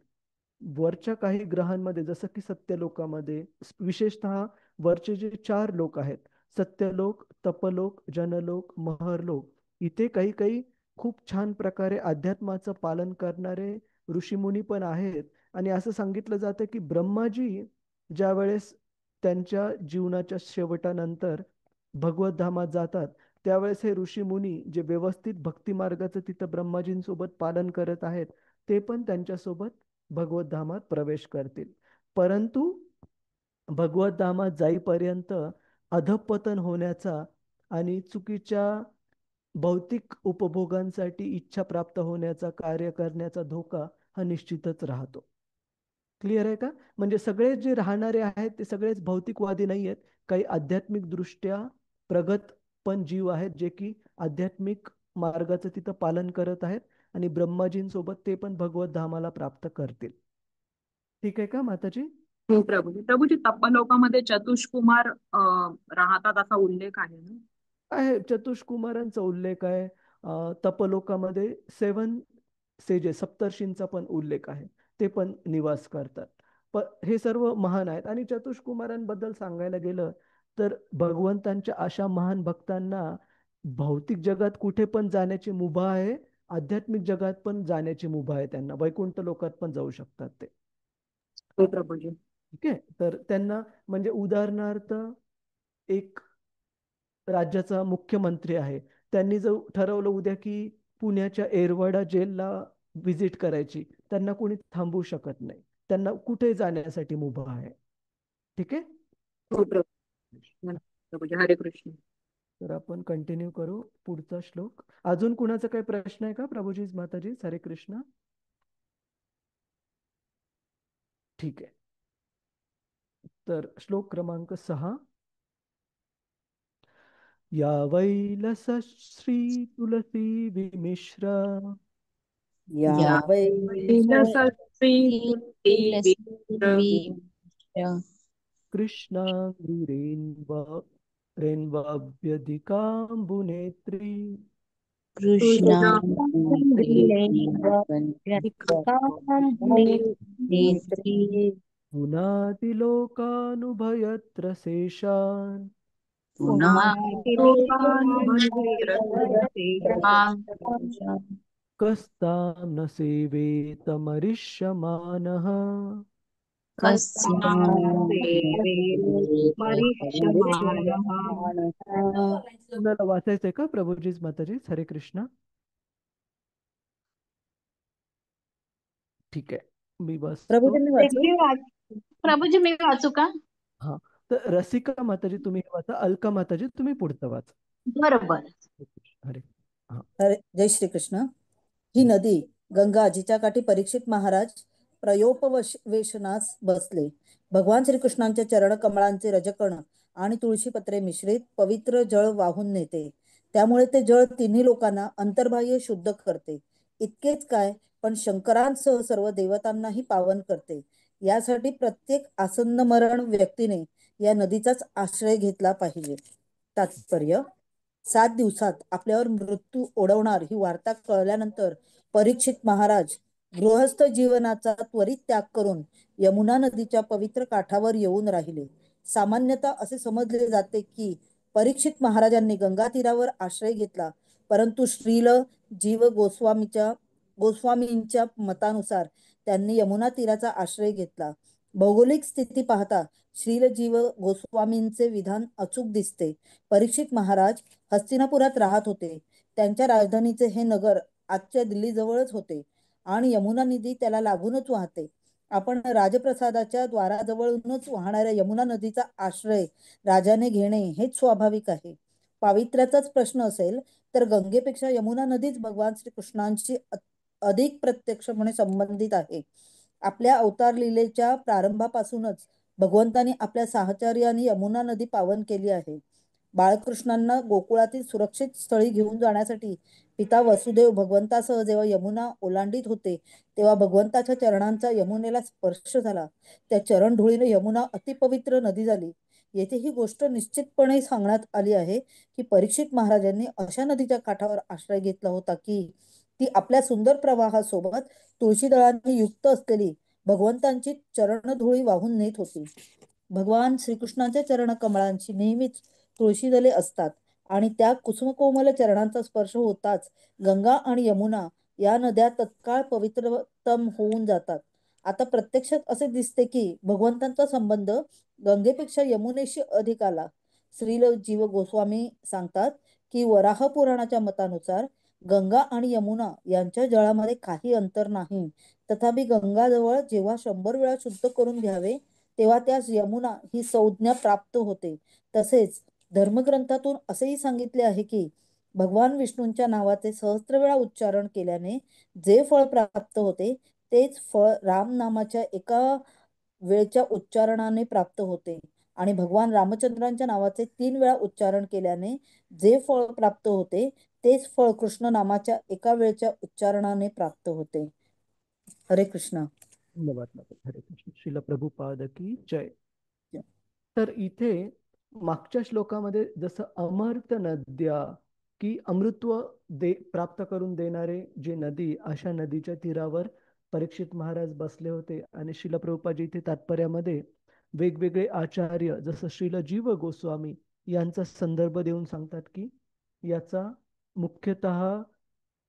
वरच्या काही ग्रहांमध्ये जसं की सत्यलोकामध्ये, विशेषतः वरचे जे चार लोक आहेत, सत्यलोक, तपलोक, जनलोक, महरलोक, इथे काही काही खूप छान प्रकारे अध्यात्माचं पालन करणारे ऋषीमुनी पण आहेत. आणि असं सांगितलं जातं की ब्रह्माजी ज्या वेळेस त्यांच्या जीवनाच्या शेवटानंतर भगवत धामात जातात, त्यावेळेस हे ऋषीमुनी जे व्यवस्थित भक्ती मार्गाचं तिथं ब्रह्माजींसोबत पालन करत आहेत, ते पण त्यांच्यासोबत भगवत धामात प्रवेश करतील. परंतु भगवत धामात जाईपर्यंत अधःपतन होण्याचा आणि चुकीच्या भौतिक उपभोगांसाठी इच्छा प्राप्त होण्याचा कार्य करण्याचा धोका हा निश्चितच राहतो. क्लिअर आहे का? म्हणजे सगळे जे राहणारे आहेत ते सगळेच भौतिकवादी नाही आहेत. काही आध्यात्मिक दृष्ट्या प्रगत पण जीव आहेत, जे की आध्यात्मिक मार्गाचं तिथं पालन करत आहेत, आणि ब्रह्माजींसोबत ते पण भगवत धामाला प्राप्त करतील. ठीक आहे का माताजी? हो प्रभूजी. प्रभूजी तपलोकामध्ये चतुष्कुमार राहतात असा उल्लेख आहे ना? आहे, चतुष्कुमारांचा उल्लेख आहे. तपलोकामध्ये 7 सेजेस, सप्तर्षींचा पण उल्लेख आहे, ते पण निवास करतात. हे सर्व महान आहेत. आणि चतुष्कुमारांबद्दल सांगायला गेलं तर भगवंतांच्या अशा महान भक्तांना भौतिक जगात कुठे पण जाण्याची मुभा आहे, आध्यात्मिक जगात पण जाण्याची मुभा आहे, त्यांना वैकुंठ लोकात पण जाऊ शकतात ते. हो प्रभूजी. ठीक आहे. तर त्यांना म्हणजे उदाहरणार्थ, एक राज्याचा मुख्यमंत्री आहे, त्यांनी जर ठरवलं उद्या की पुण्याच्या येरवडा जेलला व्हिजिट करायची, त्यांना कोणी थांबवू शकत नाही, त्यांना कुठे जाण्यासाठी मुभा आहे. ठीक आहे. हो प्रभू. प्रभूजी हरे कृष्ण. तर आपण कंटिन्यू करू पुढचा श्लोक. अजून कुणाचा काही प्रश्न आहे का प्रभूजी माताजी? हरे कृष्ण. ठीक आहे. तर श्लोक क्रमांक 6. या वैलस श्री तुलसी विमिश्र या या वै तुलसी विमिश्र विमिश्र कृष्णांगिरेन्व रेण्वाभ्यधिकाम्बुनेत्री कृष्णां नेत्री पुनातिलोकानुभयत्र शेषान् कस्तां न सेवेतमरिष्यमाणः तुम्हाला वाचायचंय का प्रभूजीच माताजी? हरे कृष्ण. ठीक आहे, मी वाचतो. प्रभूजींनी वाचू? प्रभूजी मी वाचू का? हा, तर रसिका माताजी तुम्ही हे वाचा, अलका माताजी तुम्ही पुढचं वाचा. बरोबर. हरे हा. हरे जय श्री कृष्ण. ही नदी गंगा जिच्या काठी परीक्षित महाराज प्रयोपवेशनास बसले. भगवान श्रीकृष्णांच्या चरण कमळांचे रजकण आणि तुळशीपत्रे मिश्रित पवित्र जळ वाहून नेते. त्यामुळे ते जळ तिन्ही लोकांना अंतर्बाह्य शुद्ध करते. इतकेच काय, पण शंकरांसह सर्व देवतांनाही पावन करते. यासाठी प्रत्येक आसन्न मरण व्यक्तीने या नदीचाच आश्रय घेतला पाहिजे. तात्पर्य: 7 दिवसात आपल्यावर मृत्यू ओढवणार ही वार्ता कळल्यानंतर परीक्षित महाराज गृहस्थ जीवनाचा त्वरित त्याग करून यमुना नदीच्या पवित्र काठावर येऊन राहिले. सामान्यतः असे समजले जाते की परीक्षित महाराजांनी गंगा तीरावर आश्रय घेतला, परंतु श्रील जीव गोस्वामींच्या मतानुसार त्यांनी यमुना तीराचा आश्रय घेतला. भौगोलिक स्थिती पाहता श्रील जीव गोस्वामींचे विधान अचूक दिसते. परीक्षित महाराज हस्तिनापुरात राहत होते. त्यांच्या राजधानीचे हे नगर आजच्या दिल्ली जवळच होते आणि यमुना नदी त्याला लागूनच वाहते. आपण राजप्रसादाच्या द्वाराजवळूनच वाहणाऱ्या यमुना नदीचा आश्रय राजाने घेणे हेच स्वाभाविक आहे. पावित्र्याचाच प्रश्न असेल तर गंगेपेक्षा यमुना नदीच भगवान श्रीकृष्णांशी अधिक प्रत्यक्षपणे संबंधित आहे. आपल्या अवतार लीलेच्या प्रारंभापासूनच भगवंतांनी आपल्या साहचर्याने यमुना नदी पावन केली आहे. बाळकृष्णांना गोकुळातील सुरक्षित स्थळी घेऊन जाण्यासाठी पिता वसुदेव भगवंतासह जेव्हा यमुना ओलांडीत होते, तेव्हा भगवंताच्या चरणांचा यमुनेला स्पर्श झाला. त्या चरण धुळीने यमुना अतिपवित्र नदी झाली. येथे ही गोष्ट निश्चितपणे सांगण्यात आली आहे की परीक्षित महाराजांनी अशा नदीच्या काठावर आश्रय घेतला होता की ती आपल्या सुंदर प्रवाहासोबत तुळशीदळांनी युक्त असलेली भगवंतांची चरणधुळी वाहून नेत होती. भगवान श्रीकृष्णांच्या चरण कमळांची नेहमीच तुळशीदले असतात आणि त्या कुसुमकोमल चरणांचा स्पर्श होताच गंगा आणि यमुना या नद्या तत्काळ पवित्रतम होऊन जातात. आता प्रत्यक्षात असे दिसते की भगवंतांचा संबंध गंगेपेक्षा यमुनेशी अधिक आला. श्रील जीव गोस्वामी सांगतात की वराह पुराणाच्या मतानुसार गंगा आणि यमुना यांच्या जळामध्ये काही अंतर नाही. तथापि गंगाजवळ जेव्हा 100 वेळा शुद्ध करून घ्यावे तेव्हा त्यास यमुना ही संज्ञा प्राप्त होते. तसेच धर्मग्रंथातून असेही सांगितले आहे की भगवान विष्णूंच्या नावाचे सहस्त्र वेळा उच्चारण केल्याने जे फळ प्राप्त होते तेच फळ राम नामाच्या एका वेळच्या उच्चारणाने प्राप्त होते आणि भगवान रामचंद्रांच्या नावाचे 3 वेळा उच्चारण केल्याने जे फळ प्राप्त होते तेच फळ कृष्ण नामाच्या एका वेळच्या उच्चारणाने प्राप्त होते. हरे कृष्ण. धन्यवाद माता. हरे कृष्ण. श्रील प्रभुपाद की जय. तर इथे मागच्या श्लोकामध्ये जसं अमर्त नद्या की अमृत्व प्राप्त करून देणारे जे नदी, अशा नदीच्या तीरावर परीक्षित महाराज बसले होते. आणि श्रील प्रभुपादजी इथे तात्पर्यामध्ये वेगवेगळे आचार्य जसं श्रील जीव गोस्वामी यांचा संदर्भ देऊन सांगतात की याचा मुख्यतः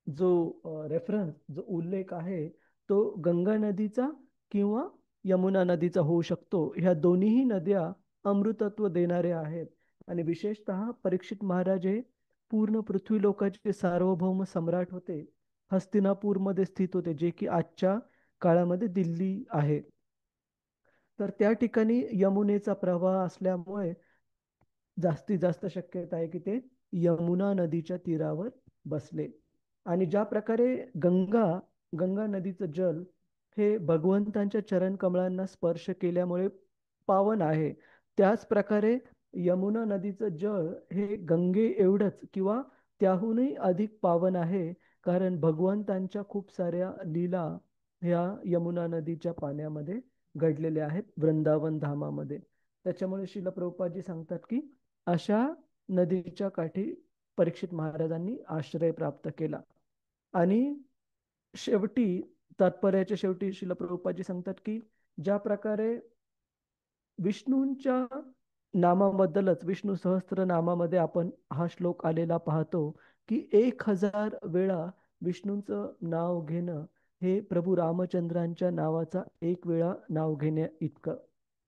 जो रेफरन्स, जो उल्लेख आहे तो गंगा नदीचा किंवा यमुना नदीचा होऊ शकतो. ह्या दोन्हीही नद्या अमृतत्व देणाऱ्या आहेत. आणि विशेषतः परीक्षित महाराज हे पूर्ण पृथ्वी लोकाचे सार्वभौम सम्राट होते. हस्तिनापूरमध्ये स्थित होते, जे की आजच्या काळामध्ये दिल्ली आहे. तर त्या ठिकाणी यमुनेचा प्रवाह असल्यामुळे जास्तीत जास्त शक्यता आहे की ते यमुना नदीच्या तीरावर बसले. आणि ज्या प्रकारे गंगा नदीचं जल हे भगवंतांच्या चरण कमळांना स्पर्श केल्यामुळे पावन आहे, त्याच प्रकारे यमुना नदीचं जल हे गंगे एवढंच किंवा त्याहूनही अधिक पावन आहे. कारण भगवंतांच्या खूप साऱ्या लीला ह्या यमुना नदीच्या पाण्यामध्ये घडलेल्या आहेत वृंदावन धामामध्ये. त्याच्यामुळे श्रील प्रभुपादजी सांगतात की अशा नदीच्या काठी परीक्षित महाराजांनी आश्रय प्राप्त केला. आणि शेवटी तात्पर्याच्या शेवटी श्रील प्रभुपादजी सांगतात की ज्या प्रकारे विष्णूंच्या नामाबद्दलच विष्णू सहस्त्र नामामध्ये आपण हा श्लोक आलेला पाहतो की 1000 वेळा विष्णूंचं नाव घेणं हे प्रभू रामचंद्रांच्या नावाचा 1 वेळा नाव घेण्या इतकं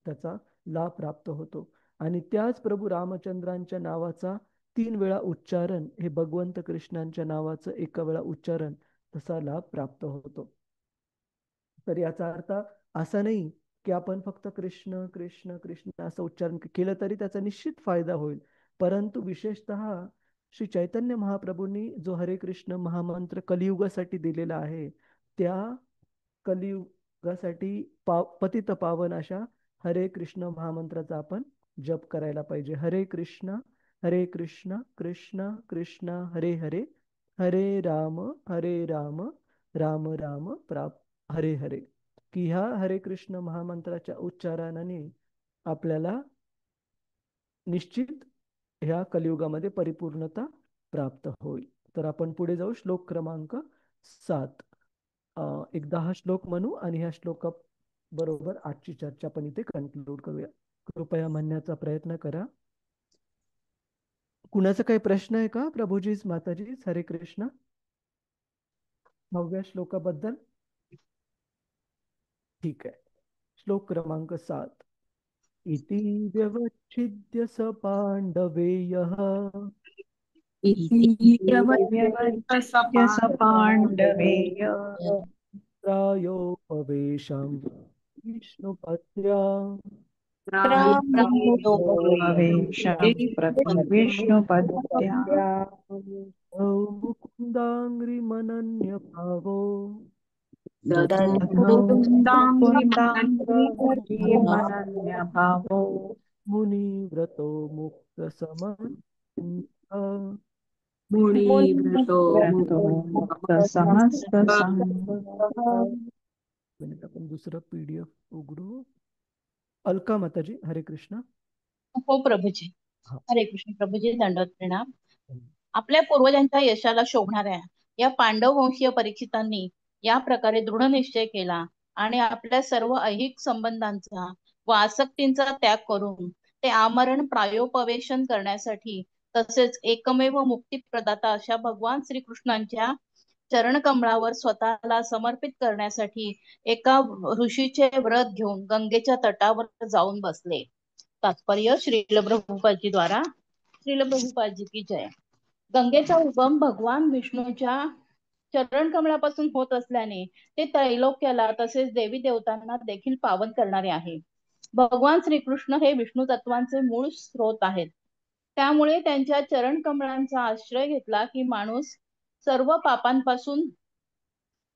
त्याचा लाभ प्राप्त होतो. आणि त्याच प्रभू रामचंद्रांच्या नावाचा 3 वेळा उच्चारण हे भगवंत कृष्णांच्या नावाचं 1 वेळा उच्चारण तसा लाभ प्राप्त होतो. तर याचा अर्थ असा नाही की आपण फक्त कृष्ण कृष्ण कृष्ण असं उच्चारण केलं तरी त्याचा निश्चित फायदा होईल, परंतु विशेषतः श्री चैतन्य महाप्रभूंनी जो हरे कृष्ण महामंत्र कलियुगासाठी दिलेला आहे, त्या कलियुगासाठी पतित पावन अशा हरे कृष्ण महामंत्राचा आपण जप करायला पाहिजे. हरे कृष्ण कृष्ण कृष्ण हरे हरे, हरे राम राम राम हरे हरे. की ह्या हरे कृष्ण महामंत्राच्या उच्चारणाने आपल्याला निश्चित ह्या कलियुगामध्ये परिपूर्णता प्राप्त होईल. तर आपण पुढे जाऊ. श्लोक क्रमांक 7. एकदा हा श्लोक म्हणू आणि ह्या श्लोका बरोबर आजची चर्चा पण इथे कन्क्लूड करूया. कृपया म्हणण्याचा प्रयत्न करा. कुणाचा काही प्रश्न आहे का प्रभूजीच माताजीच? हरे कृष्ण. 9व्या श्लोकाबद्दल ठीक आहे. श्लोक क्रमांक 7. इति व्यवच्छिद्य स पांडवेयः व्यवस्थित्य स पाण्डवेय प्रायोपवेशं विष्णुपत्न्या विष्णुपत्या मुकुन्दाङ्घ्रिमनन्य भावो भावो मुनिव्रतो मुक्तसमः समस्त आपण दुसरा PDF उघडू. अलका माताजी हरे कृष्ण. हो प्रभूजी. हा. हरे कृष्ण प्रभूजी. दंडवत प्रणाम. आपल्या पूर्वजांच्या यशाला शोभणाऱ्या या पांडव वंशीय परीक्षितांनी या प्रकारे दृढ निश्चय केला आणि आपल्या सर्व ऐहिक संबंधांचा व आसक्तींचा त्याग करून ते आमरण प्रायोपवेशन करण्यासाठी तसेच एकमेव मुक्ती प्रदाता अशा भगवान श्रीकृष्णांच्या चरण कमळावर स्वतःला समर्पित करण्यासाठी एका ऋषीचे व्रत घेऊन गंगेच्या तटावर जाऊन बसले. तात्पर्य श्रील प्रभुपादजी द्वारा. श्रील प्रभुपादजी की जय. गंगेचा उगम भगवान विष्णूच्या चरण कमळापासून होत असल्याने ते त्रैलोक्याला तसेच देवी देवतांना देखील पावन करणारे आहे. भगवान श्रीकृष्ण हे विष्णू तत्वांचे मूळ स्रोत आहेत. त्यामुळे त्यांच्या चरण कमळांचा आश्रय घेतला की माणूस सर्व पापांपासून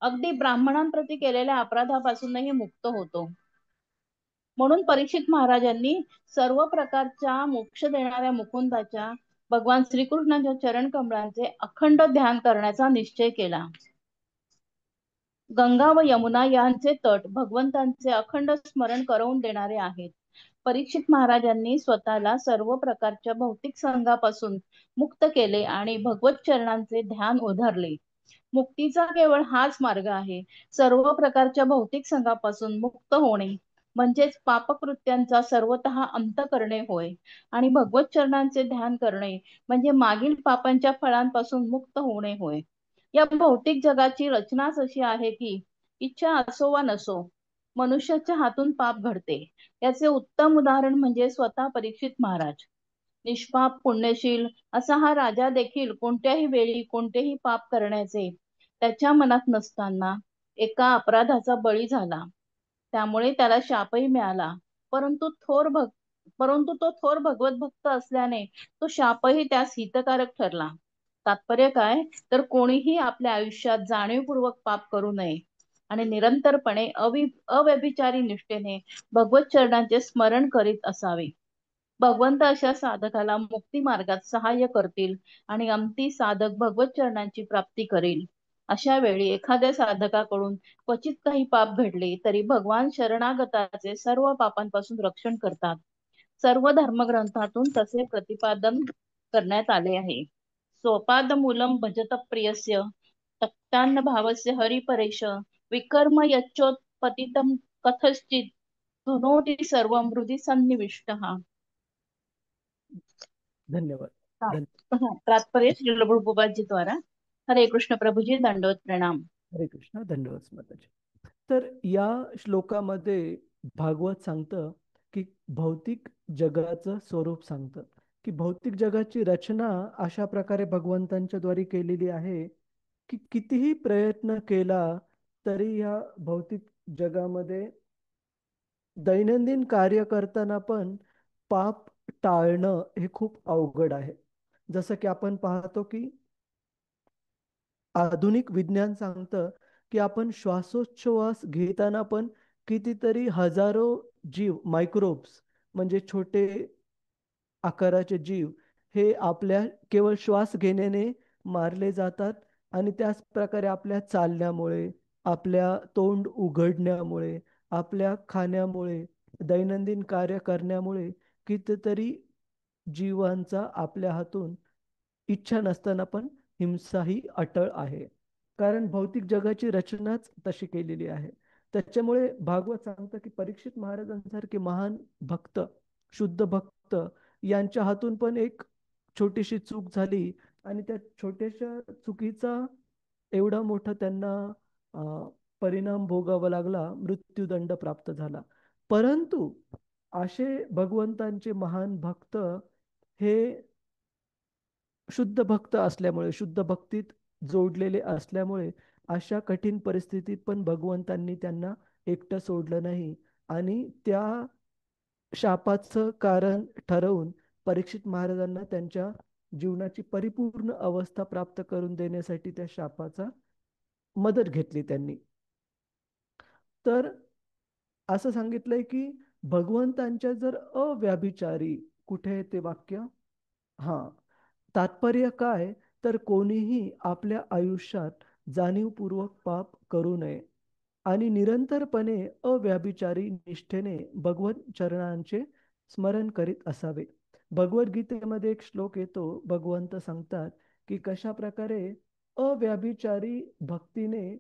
अगदी ब्राह्मणांप्रती केलेल्या अपराधापासूनही मुक्त होतो. म्हणून परीक्षित महाराजांनी सर्व प्रकारच्या मोक्ष देणाऱ्या मुकुंदाच्या भगवान श्रीकृष्णाच्या चरण कमळांचे अखंड ध्यान करण्याचा निश्चय केला. गंगा व यमुना यांचे तट भगवंतांचे अखंड स्मरण करवून देणारे आहेत. परीक्षित महाराजांनी स्वतःला सर्व प्रकारच्या भौतिक संघापासून मुक्त केले आणि भगवत चरणांचे ध्यान उधरले. मुक्तीचा केवळ हाच मार्ग आहे. सर्व प्रकारच्या भौतिक संघापासून मुक्त होणे म्हणजेच पापकृत्यांचा सर्वतः अंत करणे होय आणि भगवत चरणांचे ध्यान करणे म्हणजे मागील पापांच्या फळांपासून मुक्त होणे होय. या भौतिक जगाची रचनाच अशी आहे की इच्छा असो वा नसो मनुष्याच्या हातून पाप घडते. याचे उत्तम उदाहरण म्हणजे स्वतः परीक्षित महाराज. निष्पाप पुण्यशील असा हा राजा देखील कोणत्याही वेळी कोणतेही पाप करण्याचे त्याच्या मनात नसताना एका अपराधाचा बळी झाला. त्यामुळे त्याला शापही मिळाला. परंतु तो थोर भगवत भक्त असल्याने तो शापही त्यास हितकारक ठरला. तात्पर्य काय तर कोणीही आपल्या आयुष्यात जाणीवपूर्वक पाप करू नये आणि निरंतरपणे अव्यभिचारी निष्ठेने भगवत चरणांचे स्मरण करीत असावे. भगवंत अशा साधकाला मुक्ती मार्गात सहाय्य करतील आणि अंती साधक भगवत चरणांची प्राप्ती करेल. अशा वेळी एखाद्या साधकाकडून क्वचित काही पाप घडले तरी भगवान शरणागताचे सर्व पापांपासून रक्षण करतात. सर्व धर्मग्रंथातून तसे प्रतिपादन करण्यात आले आहे. स्वपादमूलं भजत प्रियस्य तक्तान्न भावस्य हरिपरेश विकर्म यच्चोत्पतितं कथश्चित् धुनोति सर्वं हृदि सन्निविष्टः. धन्यवाद. तात्पर्य श्रील प्रभुपाद जी द्वारा. हरे कृष्ण प्रभुजी, दंडवत प्रणाम. हरे कृष्ण, धन्यवाद माताजी. तर या श्लोकामध्ये भागवत सांगतं की भौतिक जगाचं स्वरूप सांगतं की भौतिक जगाची रचना अशा प्रकारे भगवंतांच्या द्वारे केलेली आहे की कितीही प्रयत्न केला तरी या भौतिक जगामध्ये दैनंदिन कार्य करताना पण पाप टाळणं हे खूप अवघड आहे. जसं की आपण पाहतो की आधुनिक विज्ञान सांगतं की आपण श्वासोच्छवास घेताना पण कितीतरी हजारो जीव, मायक्रोब्स म्हणजे छोटे आकाराचे जीव हे आपल्या केवळ श्वास घेण्याने मारले जातात. आणि त्याच प्रकारे आपल्या चालण्यामुळे, आपल्या तोंड उघडण्यामुळे, आपल्या खाण्यामुळे, दैनंदिन कार्य करण्यामुळे कितीतरी जीवांचा आपल्या हातून इच्छा नसताना पण हिंसा ही अटळ आहे. कारण भौतिक जगाची रचनाच तशी केलेली आहे. त्याच्यामुळे भागवत सांगतं की परीक्षित महाराजांसारखे महान भक्त, शुद्ध भक्त यांच्या हातून पण एक छोटीशी चूक झाली आणि त्या छोट्याशा चुकीचा एवढा मोठा त्यांना परिणाम भोगावा लागला, मृत्यूदंड प्राप्त झाला. परंतु असे भगवंतांचे महान भक्त हे शुद्ध भक्त असल्यामुळे, शुद्ध भक्तीत जोडलेले असल्यामुळे अशा कठीण परिस्थितीत पण भगवंतांनी त्यांना एकटं सोडलं नाही आणि त्या शापाचं कारण ठरवून परीक्षित महाराजांना त्यांच्या जीवनाची परिपूर्ण अवस्था प्राप्त करून देण्यासाठी त्या शापाचा मदत घेतली त्यांनी. तर असं सांगितलंय की भगवंतांच्या जर अव्याभिचारी, कुठे आहे ते वाक्य, हा, तात्पर्य काय, तर कोणीही आपल्या आयुष्यात जाणीवपूर्वक पाप करू नये आणि निरंतरपणे अव्याभिचारी निष्ठेने भगवत चरणांचे स्मरण करीत असावे. भगवद्गीतेमध्ये एक श्लोक येतो, भगवंत सांगतात की कशा प्रकारे अव्याभिचारी भक्तीने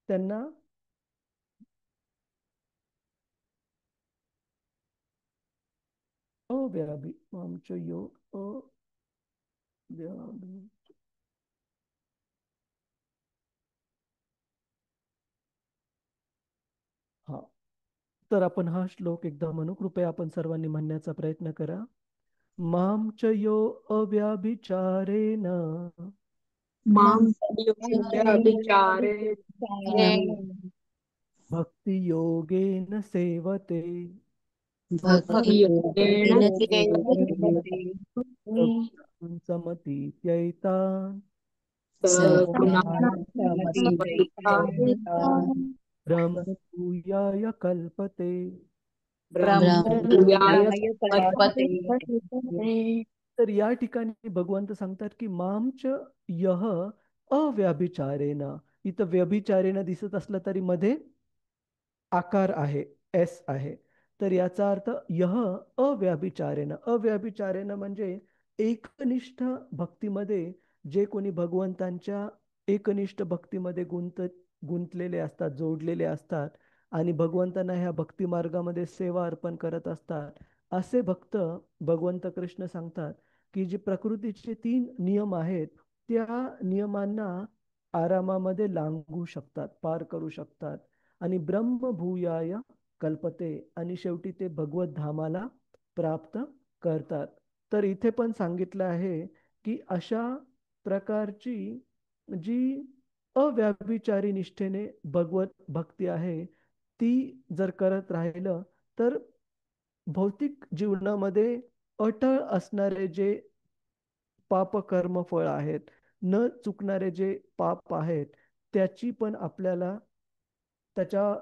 त्यांना अव्याभी आमचं योग अव्याभी हा. तर आपण हा श्लोक एकदा म्हणू. कृपया आपण सर्वांनी म्हणण्याचा प्रयत्न करा. मां च यो अव्याभिचारेण मां विचारे भक्ति योगेन सेवते भक्ती योगेन समतीत्यैतान् ब्रह्मभूयाय कल्पते. तर या ठिकाणी भगवंत सांगतात की मामच यह अव्याभिचारेन. इथं व्यभिचारेन दिसत असलं तरी मध्ये आकार आहे, एस आहे. तर याचा अर्थ यह अव्याभिचारेन. अव्याभिचारेन म्हणजे एकनिष्ठ भक्तीमध्ये जे कोणी भगवंतांच्या एकनिष्ठ भक्तीमध्ये गुंतलेले असतात, जोडलेले असतात आणि भगवंतांना ह्या भक्ती मार्गामध्ये सेवा अर्पण करत असतात, असे भक्त भगवंत कृष्ण सांगतात की जे प्रकृतीचे 3 नियम आहेत त्या नियमांना आरामामध्ये लांघू शकतात, पार करू शकतात आणि ब्रह्मभूयाय कल्पते आणि शेवटी ते भगवत धामाला प्राप्त करतात. तर इथे पण सांगितलं आहे की अशा प्रकारची जी अव्याभिचारी निष्ठेने भगवत भक्ती आहे ती जर करत राहिलं तर भौतिक जीवनामध्ये अटळ असणारे जे पाप कर्म फळ आहेत, न चुकणारे जे पाप आहेत, त्याची पण आपल्याला त्याच्या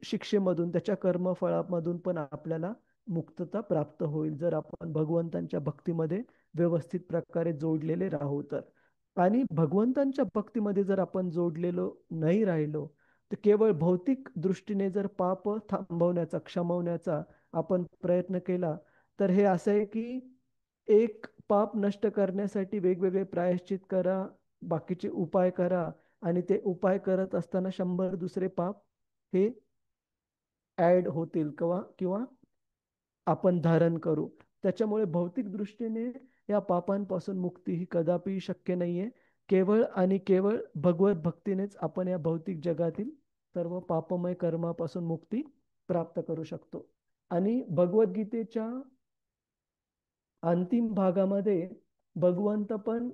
शिक्षेमधून, त्याच्या कर्मफळामधून पण आपल्याला मुक्तता प्राप्त होईल जर आपण भगवंतांच्या भक्तीमध्ये व्यवस्थित प्रकारे जोडलेले राहू तर. आणि भगवंतांच्या भक्तीमध्ये जर आपण जोडलेलो नाही राहिलो तर केवळ भौतिक दृष्टीने जर पाप थांबवण्याचा, क्षमवण्याचा आपण प्रयत्न केला तर हे असं आहे की एक पाप नष्ट करण्यासाठी वेगवेगळे प्रायश्चित करा, बाकीचे उपाय करा, आणि ते उपाय करत असताना 100 दुसरे पाप हे ऍड होतील किंवा किंवा आपण धारण करू. त्याच्यामुळे भौतिक दृष्टीने या पापांपासून मुक्ती ही कदापि शक्य नाहीये. केवळ आणि केवळ भगवत भक्तीनेच आपण या भौतिक जगातील सर्व पापमय कर्मापासून मुक्ती प्राप्त करू शकतो. आणि भगवद्गीतेच्या अंतिम भागामध्ये भगवंत पण,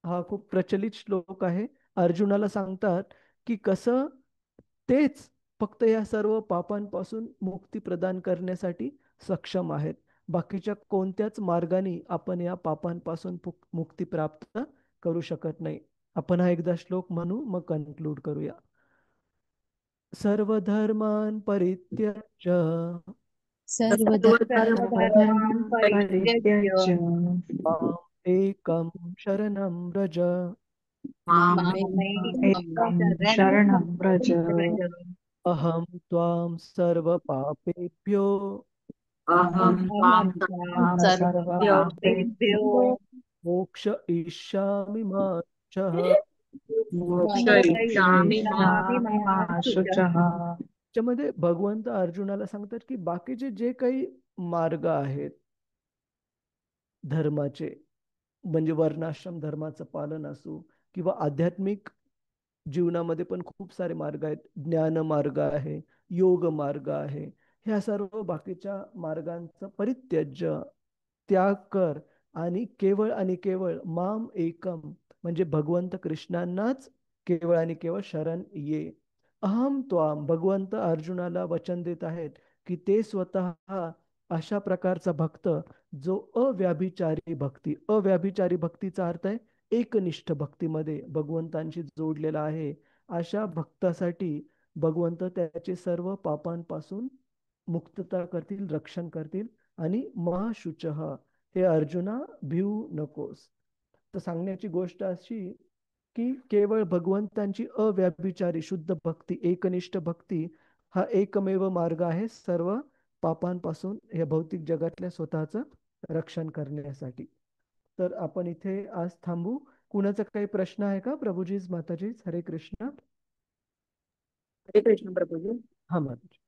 हा खूप प्रचलित श्लोक आहे, अर्जुनाला सांगतात की कसं तेच फक्त या सर्व पापांपासून मुक्ती प्रदान करण्यासाठी सक्षम आहेत. बाकीच्या कोणत्याच मार्गाने आपण या पापांपासून मुक्ती प्राप्त करू शकत नाही. आपण हा एकदा श्लोक म्हणू, मग कन्क्लूड करूया. सर्वधर्मान परित्यज्य सर्वधर्मान् परित्यज्य माम एकम शरणं व्रज. मामेकं शरणं व्रज अहम त्वां सर्वपापेभ्यो अहं त्वां सर्वपापेभ्यो मोक्षयिष्यामि मा शुचः. मोक्षयिष्यामि मा शुचः. त्याच्यामध्ये भगवंत अर्जुनाला सांगतात की बाकीचे जे काही मार्ग आहेत धर्माचे, म्हणजे वर्णाश्रम धर्माचं पालन असो किंवा आध्यात्मिक जीवनामध्ये पण खूप सारे मार्ग आहेत. ज्ञान मार्ग आहे, योग मार्ग आहे. ह्या सर्व बाकीच्या मार्गांचा परित्यज्य, त्याग कर, आणि केवळ माम एकम म्हणजे भगवंत कृष्णांनाच केवळ आणि केवळ शरण ये. अहम त्वाम, भगवंत अर्जुनाला वचन देत आहेत की ते स्वतः अशा प्रकारचा भक्त जो अव्याभिचारी भक्ती, अव्याभिचारी भक्तीचा अर्थ आहे एकनिष्ठ भक्तीमध्ये भगवंतांशी जोडलेला आहे, अशा भक्तासाठी भगवंत त्याचे सर्व पापांपासून मुक्तता करतील, रक्षण करतील. आणि महाशुचः, हे अर्जुना भिवू नकोस. तर सांगण्याची गोष्ट अशी की केवळ भगवंतांची अव्याभिचारी शुद्ध भक्ती, एकनिष्ठ भक्ती हा एकमेव मार्ग आहे सर्व पापांपासून या भौतिक जगातल्या स्वतःचं रक्षण करण्यासाठी. तर आपण इथे आज थांबू. कुणाचा काही प्रश्न आहे का? प्रभूजीच, माताजीच, हरे कृष्ण. हरे कृष्ण प्रभूजी. हा माताजी.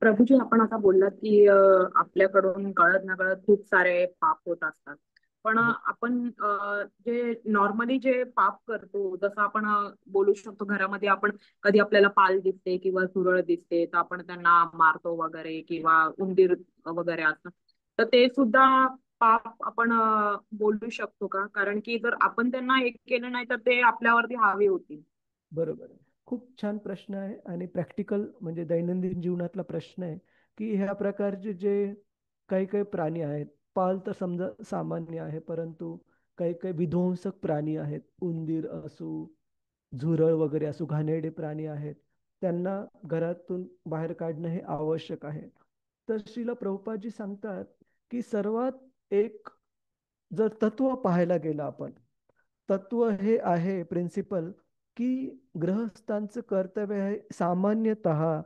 प्रभूजी, आपण आता बोललात की आपल्याकडून कळत नकळत खूप सारे पाप होत असतात. पण हो. आपण जे नॉर्मली जे पाप करतो, जसं आपण बोलू शकतो, घरामध्ये आपण कधी आपल्याला पाल दिसते किंवा झुरळ दिसते तर आपण त्यांना मारतो वगैरे, किंवा उंदीर वगैरे असतं, तर ते सुद्धा पाप आपण बोलू शकतो का? कारण की जर आपण त्यांना एक केलं नाही तर ते आपल्यावरती हावी होतील. बरोबर आहे. खूप छान प्रश्न आहे आणि प्रॅक्टिकल म्हणजे दैनंदिन जीवनातला प्रश्न आहे की ह्या प्रकारचे जे काही काही प्राणी आहेत, पाल तर समजा सामान्य आहे, परंतु काही काही विध्वंसक प्राणी आहेत, उंदीर असू, झुरळ वगैरे असू, घाणेरडे प्राणी आहेत, त्यांना घरातून बाहेर काढणं हे आवश्यक आहे. तर श्रीला प्रभुपादजी सांगतात की सर्वात एक जर तत्व पाहायला गेलं आपण, तत्व हे आहे प्रिन्सिपल की गृहस्थांचं कर्तव्य आहे सामान्यतः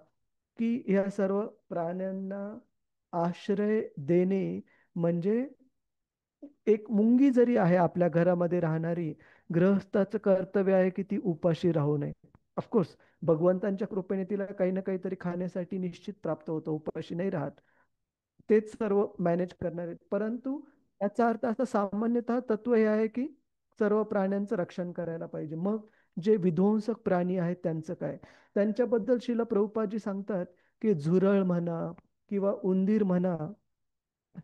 की या सर्व प्राण्यांना आश्रय देणे. म्हणजे एक मुंगी जरी आहे आपल्या घरामध्ये राहणारी, गृहस्थाचं कर्तव्य आहे की ती उपाशी राहू नये. ऑफकोर्स भगवंतांच्या कृपेने तिला काही ना काहीतरी खाण्यासाठी निश्चित प्राप्त होतं, उपाशी नाही राहत, तेच सर्व मॅनेज करणार आहेत. परंतु याचा अर्थ असा सामान्यतः तत्व हे आहे की सर्व प्राण्यांचं रक्षण करायला पाहिजे. मग जे विध्वंसक प्राणी आहेत त्यांचं काय? त्यांच्याबद्दल श्रील प्रभुपादजी सांगतात की झुरळ म्हणा किंवा उंदीर म्हणा,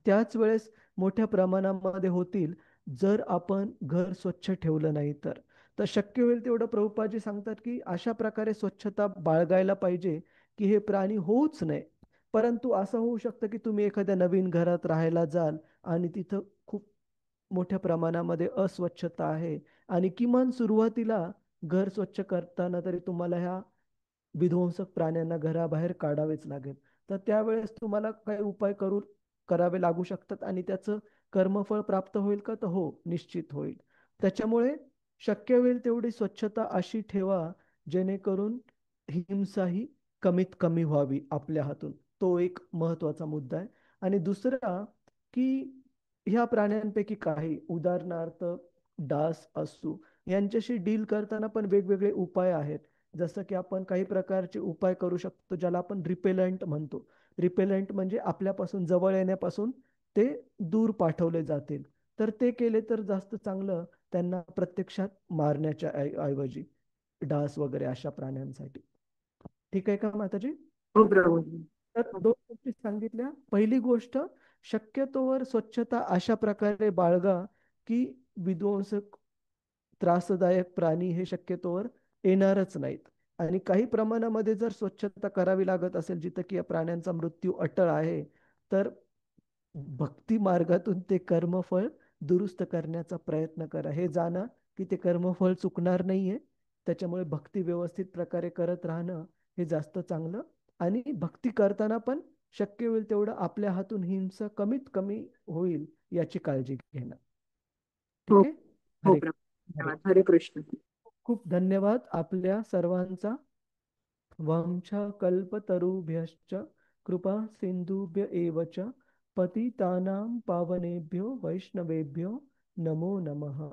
त्याच वेळेस मोठ्या प्रमाणामध्ये होतील जर आपण घर स्वच्छ ठेवलं नाही तर. तर शक्य होईल तेवढं प्रभुपादजी सांगतात की अशा प्रकारे स्वच्छता बाळगायला पाहिजे की हे प्राणी होऊच नये. परंतु असं होऊ शकतं की तुम्ही एखाद्या नवीन घरात राहायला जाल आणि तिथं खूप मोठ्या प्रमाणामध्ये अस्वच्छता आहे, आणि किमान सुरुवातीला घर स्वच्छ करताना तरी तुम्हाला ह्या विध्वंसक प्राण्यांना घराबाहेर काढावेच लागेल. तर त्यावेळेस तुम्हाला काही उपाय करावे लागू शकतात, आणि त्याचं कर्मफळ प्राप्त होईल का? तर हो, निश्चित होईल. त्याच्यामुळे शक्य होईल तेवढी स्वच्छता अशी ठेवा जेणेकरून हिंसा ही कमीत कमी व्हावी आपल्या हातून. तो एक महत्वाचा मुद्दा आहे. आणि दुसरा की ह्या प्राण्यांपैकी काही, उदाहरणार्थ डास, अस्सू, यांच्याशी डील करताना पण वेगवेगळे उपाय आहेत. जसं की आपण काही प्रकारचे उपाय करू शकतो ज्याला आपण रिपेलंट म्हणतो. रिपेलंट म्हणजे आपल्यापासून जवळ येण्यापासून ते दूर पाठवले जातील. तर ते केले तर जास्त चांगलं, त्यांना प्रत्यक्षात मारण्याच्या ऐवजी, डास वगैरे अशा प्राण्यांसाठी. ठीक आहे का माताजी? हो प्रभूजी. तर 2 गोष्टी सांगितल्या. पहिली गोष्ट, शक्यतोवर स्वच्छता अशा प्रकारे बाळगा की विध्वंसक, त्रासदायक प्राणी हे शक्यतोवर येणारच नाहीत. आणि काही प्रमाणामध्ये जर स्वच्छता करावी लागत असेल जिथं की या प्राण्यांचा मृत्यू अटळ आहे, तर भक्ती मार्गातून ते कर्मफळ दुरुस्त करण्याचा प्रयत्न करा. हे जाणा की ते कर्मफळ चुकणार नाहीये. त्याच्यामुळे भक्ती व्यवस्थित प्रकारे करत राहणं हे जास्त चांगलं. आणि भक्ती करताना पण शक्य होईल तेवढं आपल्या हातून हिंसा कमीत कमी होईल याची काळजी घेणं. हो ठीक आहे. हो हरे प्रभू. हरे धन्यवाद. हरे कृष्ण. खूप धन्यवाद आपल्या सर्वांचा. वंशकल्पतरुभ्यश्च कृपा सिंधुभ्य एव च पतितानां पावनेभ्यो वैष्णवेभ्यो नमो नमः.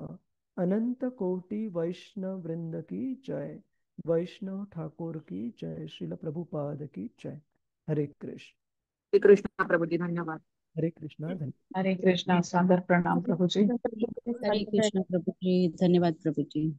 अनंत कोटि वैष्णव वृंद की जय. वैष्णव ठाकुर की जय. श्रील प्रभुपाद की जय. हरे कृष्ण. श्री कृष्ण प्रभूजी. धन्यवाद. हरे कृष्णा. धन्यवाद. हरे कृष्णा. सादर प्रणाम प्रभुजी. हरे कृष्ण प्रभु जी, धन्यवाद प्रभु जी.